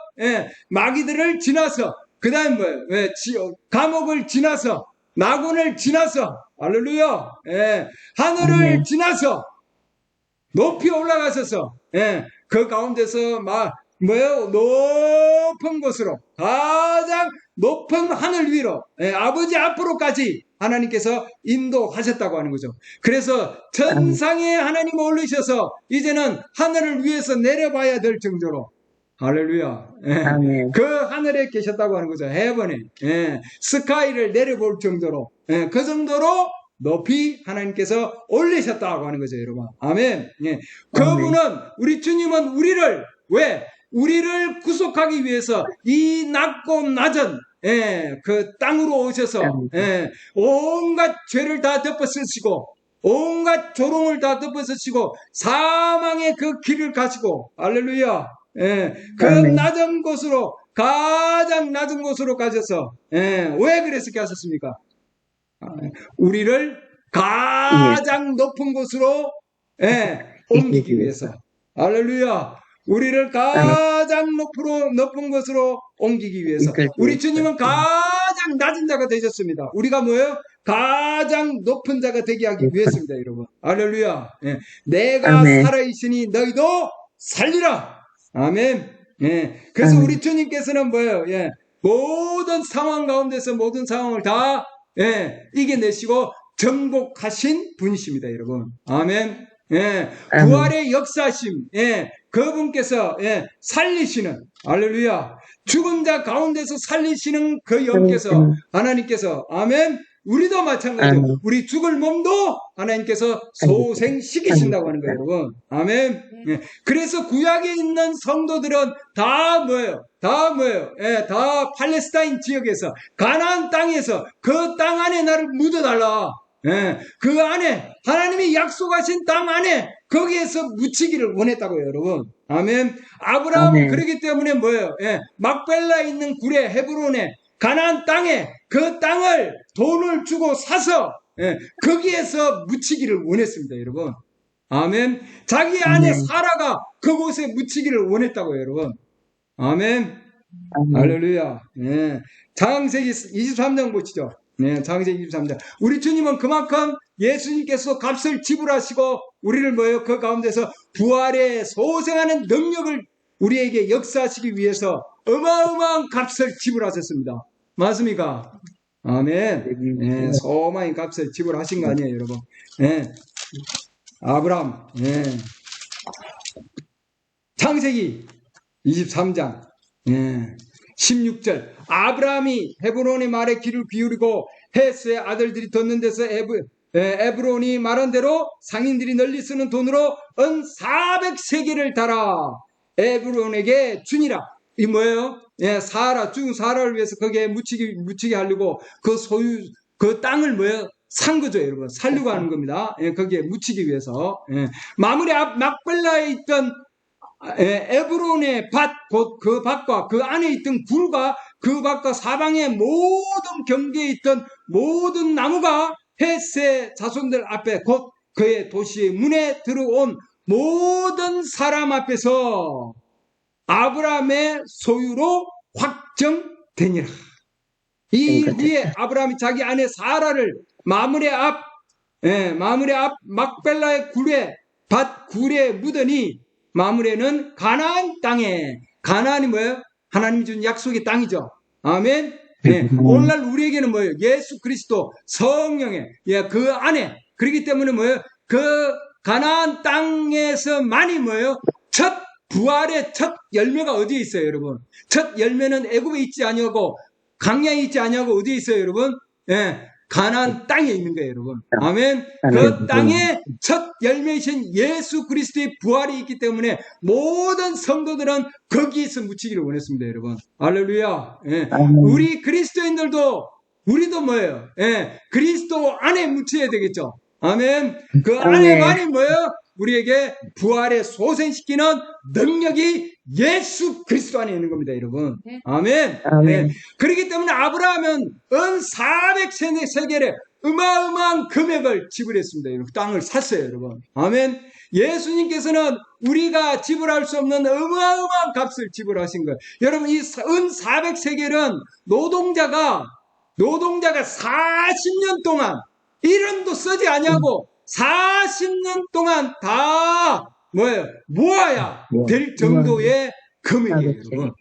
마귀들을 지나서 그 다음 뭐예요? 감옥을 지나서 낙원을 지나서 할렐루야. 하늘을 지나서 높이 올라가셔서 그 가운데서 높은 곳으로 가장 높은 하늘 위로 아버지 앞으로까지 하나님께서 인도하셨다고 하는 거죠. 그래서 천상에 하나님 올리셔서 이제는 하늘을 위해서 내려봐야 될 정도로 할렐루야. 그 하늘에 계셨다고 하는 거죠. 헤븐에. 스카이를 내려볼 정도로. 그 정도로 높이 하나님께서 올리셨다고 하는 거죠, 여러분. 아멘. 그분은, 우리 주님은 우리를 구속하기 위해서 이 낮고 낮은, 그 땅으로 오셔서, 온갖 죄를 다 덮어 쓰시고, 온갖 조롱을 다 덮어 쓰시고, 사망의 그 길을 가시고, 할렐루야. 그 낮은 곳으로 가장 낮은 곳으로 가셔서 왜 그랬을까 하셨습니까? 우리를 가장 높은 곳으로 옮기기 위해서. 할렐루야. 우리를 가장 높은 곳으로 옮기기 위해서. 우리 주님은 가장 낮은 자가 되셨습니다. 우리가 뭐예요? 가장 높은 자가 되게 하기 위해서입니다, 여러분. 할렐루야. 내가 살아있으니 너희도 살리라. 아멘. 그래서 우리 주님께서는 뭐예요? 모든 상황 가운데서 모든 상황을 다 이겨내시고 정복하신 분이십니다, 여러분. 아멘. 부활의 역사심, 그분께서 살리시는, 할렐루야. 죽은 자 가운데서 살리시는 그 영께서 하나님께서, 아멘. 우리도 마찬가지로 우리 죽을 몸도 하나님께서 소생시키신다고 하는 거예요, 여러분. 아멘. 그래서 구약에 있는 성도들은 다 뭐예요? 다 팔레스타인 지역에서 가나안 땅에서 그 땅 안에 나를 묻어달라. 그 안에 하나님이 약속하신 땅 안에 거기에서 묻히기를 원했다고요, 여러분. 아멘. 아브라함은 그러기 때문에 뭐예요? 막벨라에 있는 굴에 헤브론에 가나안 땅에 그 땅을 돈을 주고 사서 거기에서 묻히기를 원했습니다, 여러분. 아멘. 자기 아내 사라가 그곳에 묻히기를 원했다고요, 여러분. 아멘. 할렐루야. 예. 창세기 23장 보시죠. 네, 창세기 23장. 우리 주님은 그만큼 예수님께서 값을 지불하시고 우리를 뭐요? 그 가운데서 부활의 소생하는 능력을 우리에게 역사하시기 위해서 어마어마한 값을 지불하셨습니다. 맞습니까? 아멘. 예, 소망의 값을 지불하신 거 아니에요, 여러분. 예. 아브람. 예. 창세기 23장. 예. 16절. 아브라함이 헤브론의 말에 귀를 기울이고 헷의 아들들이 듣는 데서 에브론이 말한 대로 상인들이 널리 쓰는 돈으로 은 400세겔을 달아 에브론에게 주니라. 이 뭐예요? 예, 죽은 사라를 위해서 거기에 묻히게 하려고 그 소유, 그 땅을 뭐예요? 산 거죠, 여러분. 살려고 하는 겁니다. 예, 거기에 묻히기 위해서. 예. 마무리 앞 막벨라에 있던 에브론의 밭, 곧 그 밭과 그 안에 있던 굴과 그 밭과 사방의 모든 경계에 있던 모든 나무가 헷의 자손들 앞에 곧 그의 도시의 문에 들어온 모든 사람 앞에서 아브라함의 소유로 확정되니라. 이 후에 아브라함이 자기 아내 사라를 마므레 앞 막벨라의 밭 굴에 묻으니 마므레는 가나안 땅에, 가나안이 뭐예요? 하나님이 준 약속의 땅이죠. 아멘. 예, 오늘날 우리에게는 뭐예요? 예수 그리스도 성령의 그 안에, 그렇기 때문에 뭐예요? 그 가나안 땅에서만이 뭐예요? 부활의 첫 열매가 어디에 있어요, 여러분? 첫 열매는 애굽에 있지 아니하고 광야에 있지 아니하고 어디에 있어요, 여러분? 예, 가나안 땅에 있는 거예요, 여러분. 아멘. 그 땅에 첫 열매이신 예수 그리스도의 부활이 있기 때문에 모든 성도들은 거기에서 묻히기를 원했습니다, 여러분. 할렐루야. 예. 우리 그리스도인들도 우리도 뭐예요? 예, 그리스도 안에 묻혀야 되겠죠. 아멘. 그 안에만이 뭐예요? 우리에게 부활에 소생시키는 능력이 예수 그리스도 안에 있는 겁니다, 여러분. 아멘. 네. 그렇기 때문에 아브라함은 은 400세겔의 어마어마한 금액을 지불했습니다. 여러분. 땅을 샀어요, 여러분. 아멘. 예수님께서는 우리가 지불할 수 없는 어마어마한 값을 지불하신 거예요. 여러분, 이 은 400세겔은 노동자가 40년 동안 1원도 쓰지 아니하고 40년 동안 다 뭐예요? 모아야 될 정도의 금액이에요, 여러분.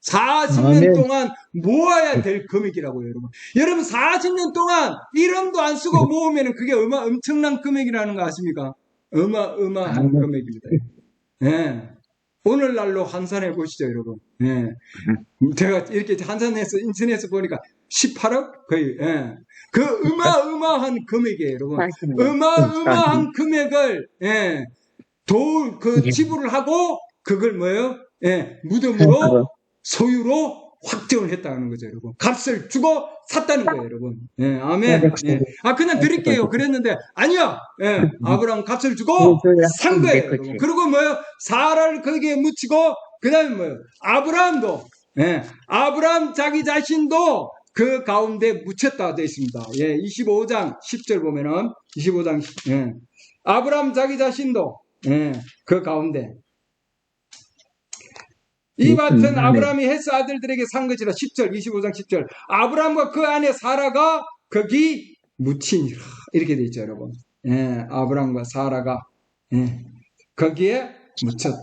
40년 동안 모아야 될 금액이라고요, 여러분. 여러분 40년 동안 1원도 안 쓰고 모으면 그게 엄청난 금액이라는 거 아십니까? 어마어마한 금액입니다. 예. 오늘날로 환산해 보시죠, 여러분. 예. 제가 이렇게 환산해서 인터넷에서 보니까 18억 거의. 예. 그 어마어마한 금액이에요, 여러분. 어마어마한 금액을 지불을 하고 그걸 뭐예요? 예, 무덤으로 소유로 확정을 했다는 거죠, 여러분. 값을 주고 샀다는 거예요, 여러분. 예, 아멘. 예. 그냥 드릴게요. 그랬는데 아니요. 예, 아브라함 값을 주고 산 거예요, 여러분. 그리고 뭐예요? 사라를 거기에 묻히고 그다음에 뭐예요? 아브라함 자기 자신도 그 가운데 묻혔다 되어 있습니다. 예, 25장 10절 보면은 25장 아브라함 자기 자신도 그 가운데 이 밭은 아브라함이 헷의 아들들에게 산 것이라. 10절 25장 10절 아브라함과 그 아내 사라가 거기 묻히니라 이렇게 되어 있죠, 여러분. 아브라함과 사라가 거기에 묻혔다.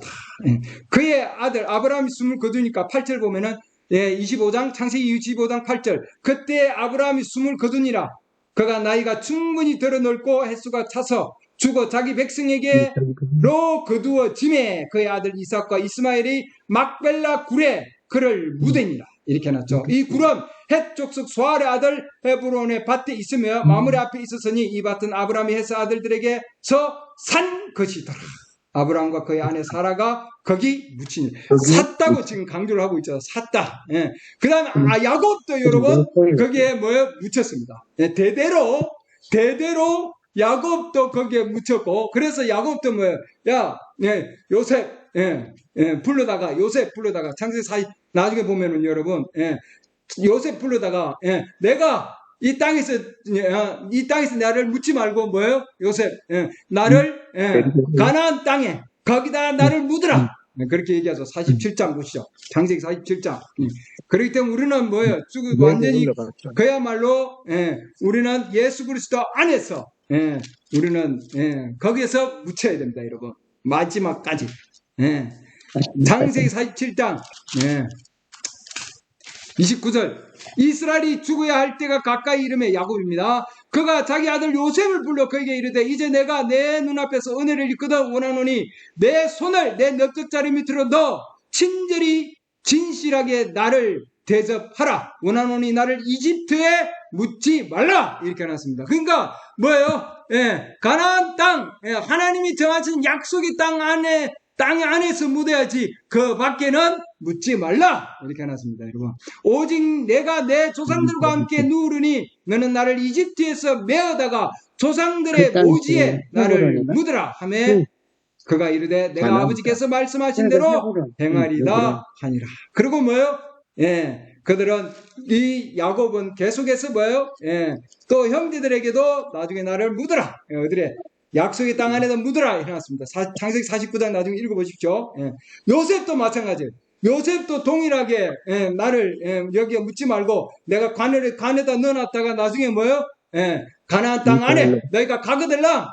그의 아들 아브라함이 숨을 거두니까 8절 보면은 25장 창세기 25장 8절 그때 아브라함이 숨을 거두니라. 그가 나이가 충분히 들어 넓고 횟수가 차서 죽어 자기 백성에게로 거두어짐에 그의 아들 이삭과 이스마엘이 막벨라 굴에 그를 묻으니라. 이렇게 해놨죠. 이 굴은 헷 족속 소알의 아들 헤브론의 밭에 있으며 마므레 앞에 있었으니 이 밭은 아브라함이 헷의 아들들에게서 산 것이더라. 아브라함과 그의 아내 사라가 거기 묻히니 샀다고 지금 강조를 하고 있죠. 샀다. 그 다음에 야곱도 여러분 거기에 묻혔습니다. 대대로 야곱도 거기에 묻혔고, 그래서 야곱도 요셉 불러다가 창세기 4 나중에 보면은 여러분 요셉 불러다가 내가 이 땅에서 나를 묻지 말고 뭐예요? 요셉, 나를 가나안 땅에 거기다 나를 묻으라. 그렇게 얘기하죠. 47장 보시죠. 창세기 47장. 그렇기 때문에 우리는 뭐예요? 완전히 그야말로 우리는 예수 그리스도 안에서 우리는 거기에서 묻혀야 됩니다, 여러분. 마지막까지. 창세기 47장 29절 이스라엘이 죽어야 할 때가 가까이 이르매 야곱입니다. 그가 자기 아들 요셉을 불러 그에게 이르되 이제 내가 내 눈앞에서 은혜를 입거든 원하노니 내 손을 내 넓적자리 밑으로 넣어 친절히 진실하게 나를 대접하라. 원하노니 나를 이집트에 묻지 말라. 이렇게 해놨습니다. 그러니까 뭐예요? 가나안 땅, 하나님이 정하신 약속의 땅 안에서 묻어야지 그 밖에는 묻지 말라. 이렇게 해놨습니다, 여러분. 오직 내가 내 조상들과 함께 누우르니 너는 나를 이집트에서 메어다가 조상들의 모지에 나를 묻으라 하매 그가 이르되 내가 아버지께서 말씀하신 대로 행하리다 하니라. 그리고 뭐예요? 그들은 이 야곱은 계속해서 뭐예요? 또 형제들에게도 나중에 나를 묻으라. 어디래? 약속의 땅 안에다 묻으라 해놨습니다. 창세기 49장 나중에 읽어보십시오. 요셉도 마찬가지예요. 요셉도 동일하게 나를 여기에 묻지 말고 내가 관에다 넣어놨다가 나중에 뭐예요? 가나안 땅 안에 너희가 가거들라.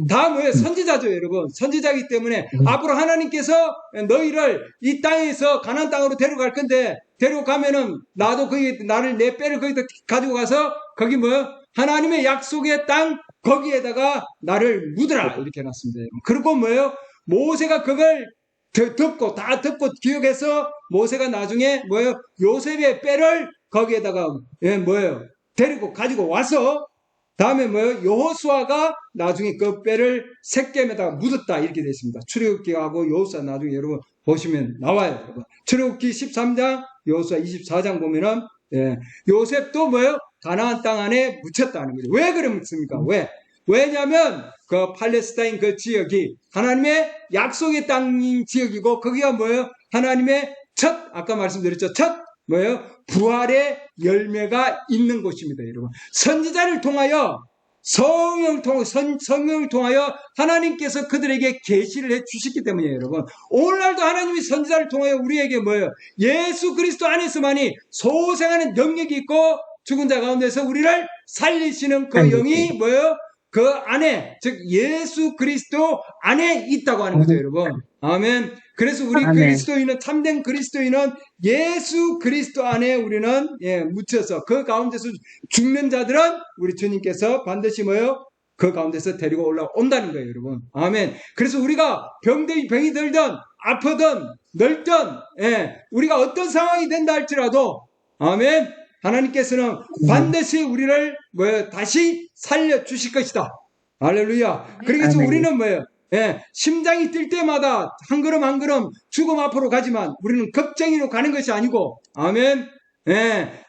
다 뭐예요? 선지자죠, 여러분. 선지자이기 때문에 앞으로 하나님께서 너희를 이 땅에서 가나안 땅으로 데려갈 건데 데려가면은 나도 거기 나를 내 뼈를 거기다 가지고 가서 거기 뭐예요? 하나님의 약속의 땅 거기에다가 나를 묻으라 이렇게 해놨습니다. 그리고 뭐예요? 모세가 그걸 다 듣고 기억해서 모세가 나중에 뭐예요? 요셉의 뼈를 거기에다가 뭐예요? 데리고 가지고 와서 다음에 뭐예요? 여호수아가 나중에 그 뼈를 셋겜에다가 묻었다 이렇게 되어 있습니다. 출애굽기하고 여호수아 나중에 여러분 보시면 나와요. 여러분. 출애굽기 13장 여호수아 24장 보면은 요셉도 뭐예요? 가나안 땅 안에 묻혔다는 거죠. 왜 그렇습니까? 왜냐하면 그 팔레스타인 그 지역이 하나님의 약속의 땅인 지역이고 거기가 뭐예요? 하나님의 아까 말씀드렸죠. 뭐예요? 부활의 열매가 있는 곳입니다, 여러분. 선지자를 통하여 성령을 통하여 하나님께서 그들에게 계시를 해 주셨기 때문이에요, 여러분. 오늘날도 하나님이 선지자를 통하여 우리에게 뭐예요? 예수 그리스도 안에서만이 소생하는 영역이 있고 죽은 자 가운데서 우리를 살리시는 그 영이 뭐예요? 그 안에, 즉 예수 그리스도 안에 있다고 하는 거죠, 여러분. 아멘. 그래서 우리 그리스도인은, 참된 그리스도인은 예수 그리스도 안에 우리는 묻혀서 그 가운데서 죽는 자들은 우리 주님께서 반드시 뭐예요? 그 가운데서 데리고 올라온다는 거예요, 여러분. 아멘. 그래서 우리가 병이 들든 아프든 늙든 우리가 어떤 상황이 된다 할지라도 아멘. 하나님께서는 반드시 우리를 다시 살려주실 것이다. 할렐루야. 그래서 우리는 뭐예요? 심장이 뛸 때마다 한 걸음 한 걸음 죽음 앞으로 가지만 우리는 겁쟁이로 가는 것이 아니고, 아멘.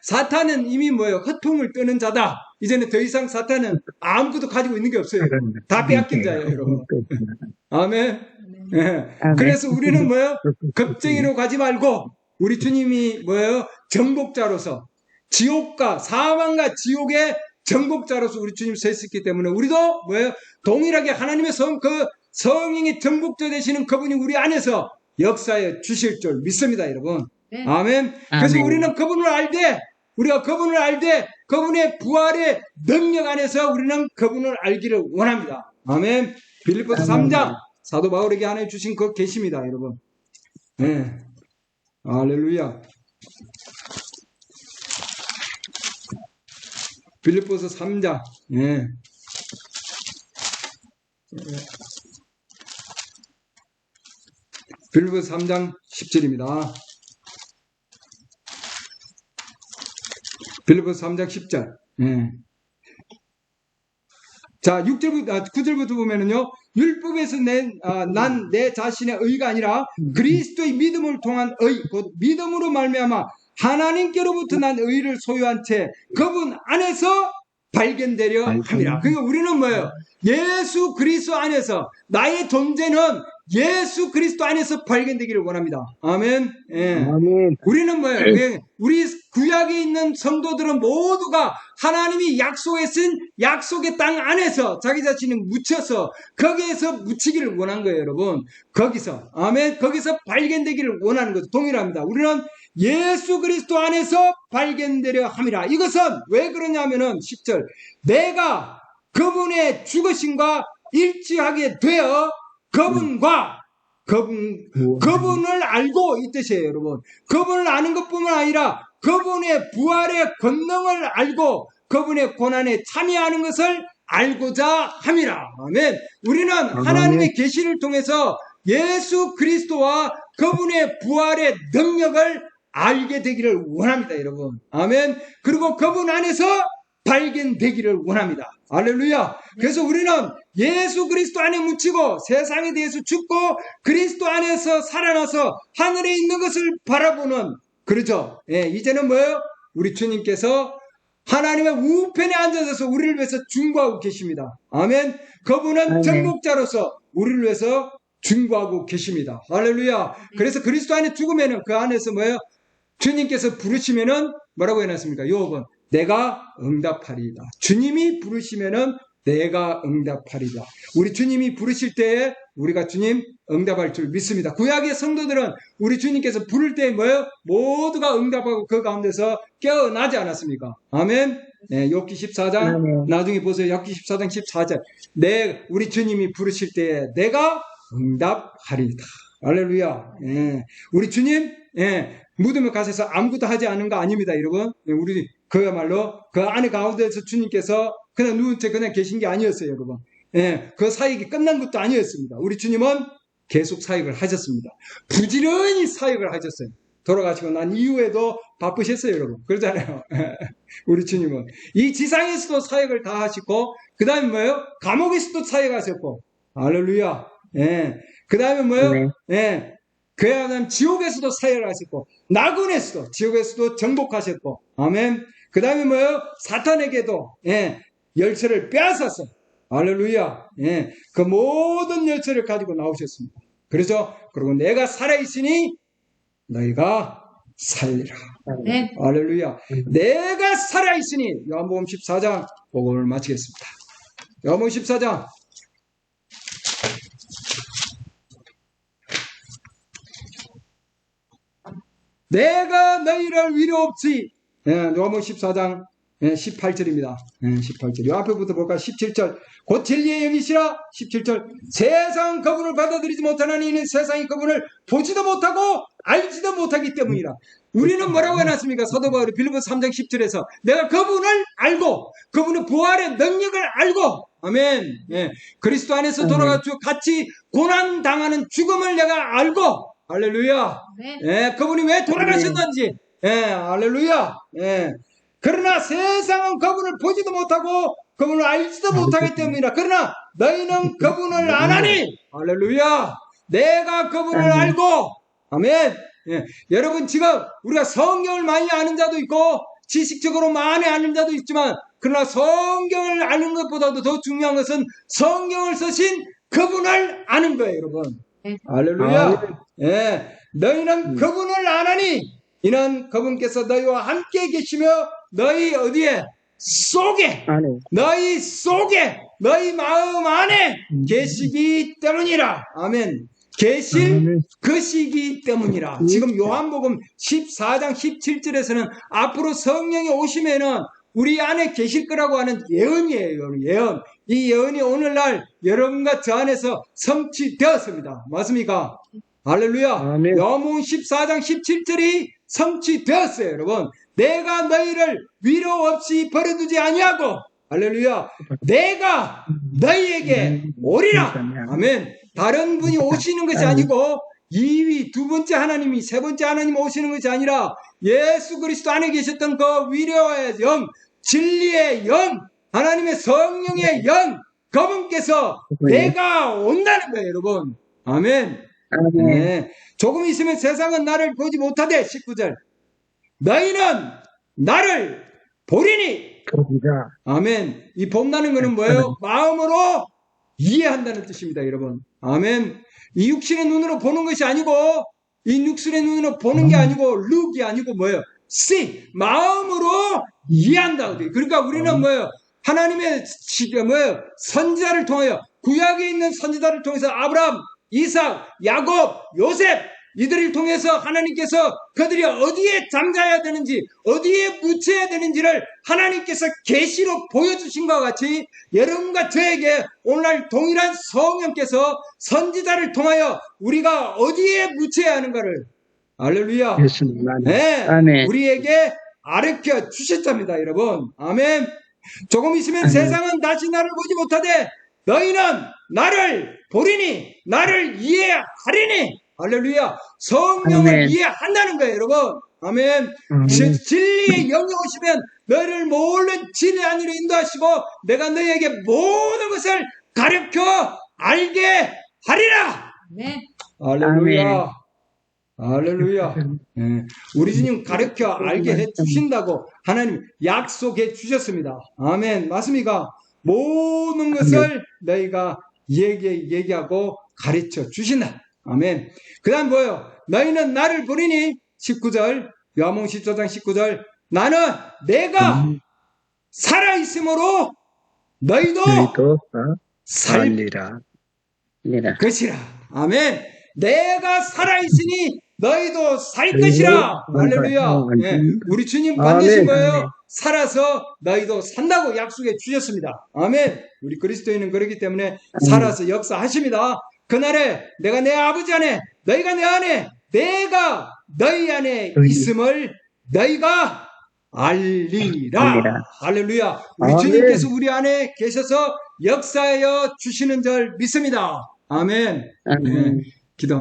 사탄은 이미 뭐예요? 허통을 뜨는 자다. 이제는 더 이상 사탄은 아무것도 가지고 있는 게 없어요. 다 빼앗긴 자예요, 여러분. 아멘. 그래서 우리는 뭐예요? 겁쟁이로 가지 말고 우리 주님이 뭐예요? 정복자로서 지옥과 사망과 지옥의 정복자로서 우리 주님 서 있었기 때문에 우리도 뭐예요? 동일하게 하나님의 성령의 정복자 되시는 그분이 우리 안에서 역사해 주실 줄 믿습니다, 여러분. 네. 아멘. 그래서 우리는 그분을 우리가 그분을 알되 그분의 부활의 능력 안에서 우리는 그분을 알기를 원합니다. 아멘. 빌립보서 3장 사도 바울에게 하나님 주신 그 계시입니다, 여러분. 네. 할렐루야. 빌립보서 3장. 빌립보서 3장 10절입니다. 빌립보서 3장 10절. 자, 9절부터 보면은요, 율법에서 난 내 자신의 의가 아니라 그리스도의 믿음을 통한 의, 곧 믿음으로 말미암아 하나님께로부터 난 의를 소유한 채 그분 안에서 발견되려 함이라. 그러니까 우리는 뭐예요? 예수 그리스도 안에서 나의 존재는 예수 그리스도 안에서 발견되기를 원합니다. 아멘. 예. 아멘. 우리는 뭐예요? 우리 구약에 있는 성도들은 모두가 하나님이 약속했은 약속의 땅 안에서 자기 자신을 묻혀서 거기에서 묻히기를 원한 거예요, 여러분. 거기서. 아멘. 거기서 발견되기를 원하는 거죠. 동일합니다. 우리는 예수 그리스도 안에서 발견되려 함이라. 이것은 왜 그러냐면은 10절. 내가 그분의 죽으심과 일치하게 되어 그분을 알고 이 뜻이에요, 여러분. 그분을 아는 것뿐만 아니라 그분의 부활의 권능을 알고 그분의 고난에 참여하는 것을 알고자 함이라. 아멘. 우리는 하나님의 계시를 통해서 예수 그리스도와 그분의 부활의 능력을 알게 되기를 원합니다, 여러분. 아멘. 그리고 그분 안에서 발견되기를 원합니다. 할렐루야. 그래서 우리는 예수 그리스도 안에 묻히고 세상에 대해서 죽고 그리스도 안에서 살아나서 하늘에 있는 것을 바라보는, 그렇죠. 예, 이제는 뭐예요? 우리 주님께서 하나님의 우편에 앉아서 우리를 위해서 중보하고 계십니다. 아멘. 그분은 정복자로서 우리를 위해서 중보하고 계십니다. 할렐루야. 그래서 그리스도 안에 죽으면은 그 안에서 뭐예요? 주님께서 부르시면은 뭐라고 해놨습니까? 요업은 내가 응답하리이다. 주님이 부르시면은 내가 응답하리다. 우리 주님이 부르실 때에 우리가 주님 응답할 줄 믿습니다. 구약의 성도들은 우리 주님께서 부를 때 뭐예요? 모두가 응답하고 그 가운데서 깨어나지 않았습니까? 아멘. 네, 욥기 14장 나중에 보세요. 욥기 14장 14절. 우리 주님이 부르실 때에 내가 응답하리다. 할렐루야. 예. 우리 주님, 예. 무덤에 가셔서 아무것도 하지 않은 거 아닙니다, 여러분. 예, 우리 그야말로 그 안에 가운데서 주님께서 그냥 누운 채 그냥 계신 게 아니었어요, 여러분. 예, 그 사역이 끝난 것도 아니었습니다. 우리 주님은 계속 사역을 하셨습니다. 부지런히 사역을 하셨어요. 돌아가시고 난 이후에도 바쁘셨어요, 여러분. 그러잖아요. 우리 주님은 이 지상에서도 사역을 다 하시고, 그 다음에 뭐예요? 감옥에서도 사역하셨고, 할렐루야. 예, 그 다음에 뭐예요? 예, 그야말로 지옥에서도 사역을 하셨고, 나군에서도 지옥에서도 정복하셨고, 아멘. 그 다음에 뭐예요? 사탄에게도 열쇠를 빼앗았어. 할렐루야. 예, 그 모든 열쇠를 가지고 나오셨습니다. 그래서 그리고 내가 살아있으니 너희가 살리라. 네. 할렐루야. 내가 살아있으니. 요한복음 14장 복음을 마치겠습니다. 요한복음 14장 내가 너희를 위로 없이. 요한복음 14장 18절입니다. 18절. 요 앞에부터 볼까요? 17절. 곧 진리의 영이시라. 17절. 세상 그분을 받아들이지 못하나니 이는 세상이 그분을 보지도 못하고 알지도 못하기 때문이라. 우리는 뭐라고 해놨습니까? 사도 바울이 빌립보서 3장 10절에서 내가 그분을 알고 그분의 부활의 능력을 알고, 아멘. 예. 그리스도 안에서 돌아가지고 같이 고난당하는 죽음을 내가 알고, 할렐루야. 예. 그분이 왜 돌아가셨는지, 예. 할렐루야. 예. 그러나 세상은 그분을 보지도 못하고 그분을 알지도 못하기 때문이라. 그러나 너희는 그분을 아나니, 할렐루야. 내가 그분을 알고, 아멘. 예. 여러분, 지금 우리가 성경을 많이 아는 자도 있고 지식적으로 많이 아는 자도 있지만, 그러나 성경을 아는 것보다도 더 중요한 것은 성경을 쓰신 그분을 아는 거예요, 여러분. 할렐루야. 예. 너희는 그분을 아나니 이는 그분께서 너희와 함께 계시며 너희 어디에? 속에, 너희 속에, 너희 마음 안에 계시기 때문이라. 아멘. 계실 것이기 때문이라. 지금 요한복음 14장 17절에서는 앞으로 성령이 오시면은 우리 안에 계실 거라고 하는 예언이에요. 예언. 이 예언이 오늘날 여러분과 저 안에서 성취되었습니다. 맞습니까? 할렐루야. 요한복음 14장 17절이 성취되었어요, 여러분. 내가 너희를 위로 없이 버려두지 아니하고, 할렐루야. 내가 너희에게 오리라. 아멘. 다른 분이 오시는 것이 아니고 2위, 두 번째 하나님이, 세 번째 하나님 오시는 것이 아니라 예수 그리스도 안에 계셨던 그 위로의 영, 진리의 영, 하나님의 성령의 영, 그분께서 내가 온다는 거예요, 여러분. 아멘. 네. 조금 있으면 세상은 나를 보지 못하되, 19절. 너희는 나를 보리니. 아멘. 이 본다는 것은 뭐예요? 마음으로 이해한다는 뜻입니다, 여러분. 아멘. 이 육신의 눈으로 보는 것이 아니고, 이 육신의 눈으로 보는 게 아니고, 룩이 아니고 뭐예요? see, 마음으로 이해한다. 그러니까 우리는 뭐예요? 하나님의 뭐예요? 선지자를 통하여, 구약에 있는 선지자를 통해서 아브라함, 이삭, 야곱, 요셉, 이들을 통해서 하나님께서 그들이 어디에 잠자야 되는지, 어디에 묻혀야 되는지를 하나님께서 계시로 보여주신 것과 같이 여러분과 저에게 오늘날 동일한 성령께서 선지자를 통하여 우리가 어디에 묻혀야 하는가를, 할렐루야, 네, 아멘. 우리에게 가르쳐 주셨답니다. 여러분, 아멘. 조금 있으면 세상은 다시 나를 보지 못하되 너희는 나를 보리니 나를 이해하리니, 할렐루야. 성령을 아멘. 이해한다는 거예요, 여러분. 아멘. 진리의 영이 오시면 너희를 모든 진리 안으로 인도하시고 내가 너희에게 모든 것을 가르쳐 알게 하리라. 네. 할렐루야. 할렐루야. 예. 우리 주님 가르쳐 알게 해 주신다고 하나님 약속해 주셨습니다. 아멘. 맞습니까? 모든 것을 너희가 얘기하고 가르쳐 주신다. 아멘. 그 다음 뭐예요? 너희는 나를 보리니 19절, 요한복음 14장 19절, 나는 내가 살아있으므로 너희도 살리라. 것이라. 아멘. 내가 살아있으니 너희도 살 것이라. 할렐루야. 예. 우리 주님 반드시 뭐예요? 살아서 너희도 산다고 약속해 주셨습니다. 아멘. 우리 그리스도인은 그렇기 때문에 살아서 역사하십니다. 그날에 내가 내 아버지 안에, 너희가 내 안에, 내가 너희 안에 있음을 너희가 알리라. 할렐루야. 우리 주님께서 우리 안에 계셔서 역사하여 주시는 줄 믿습니다. 아멘. 아멘.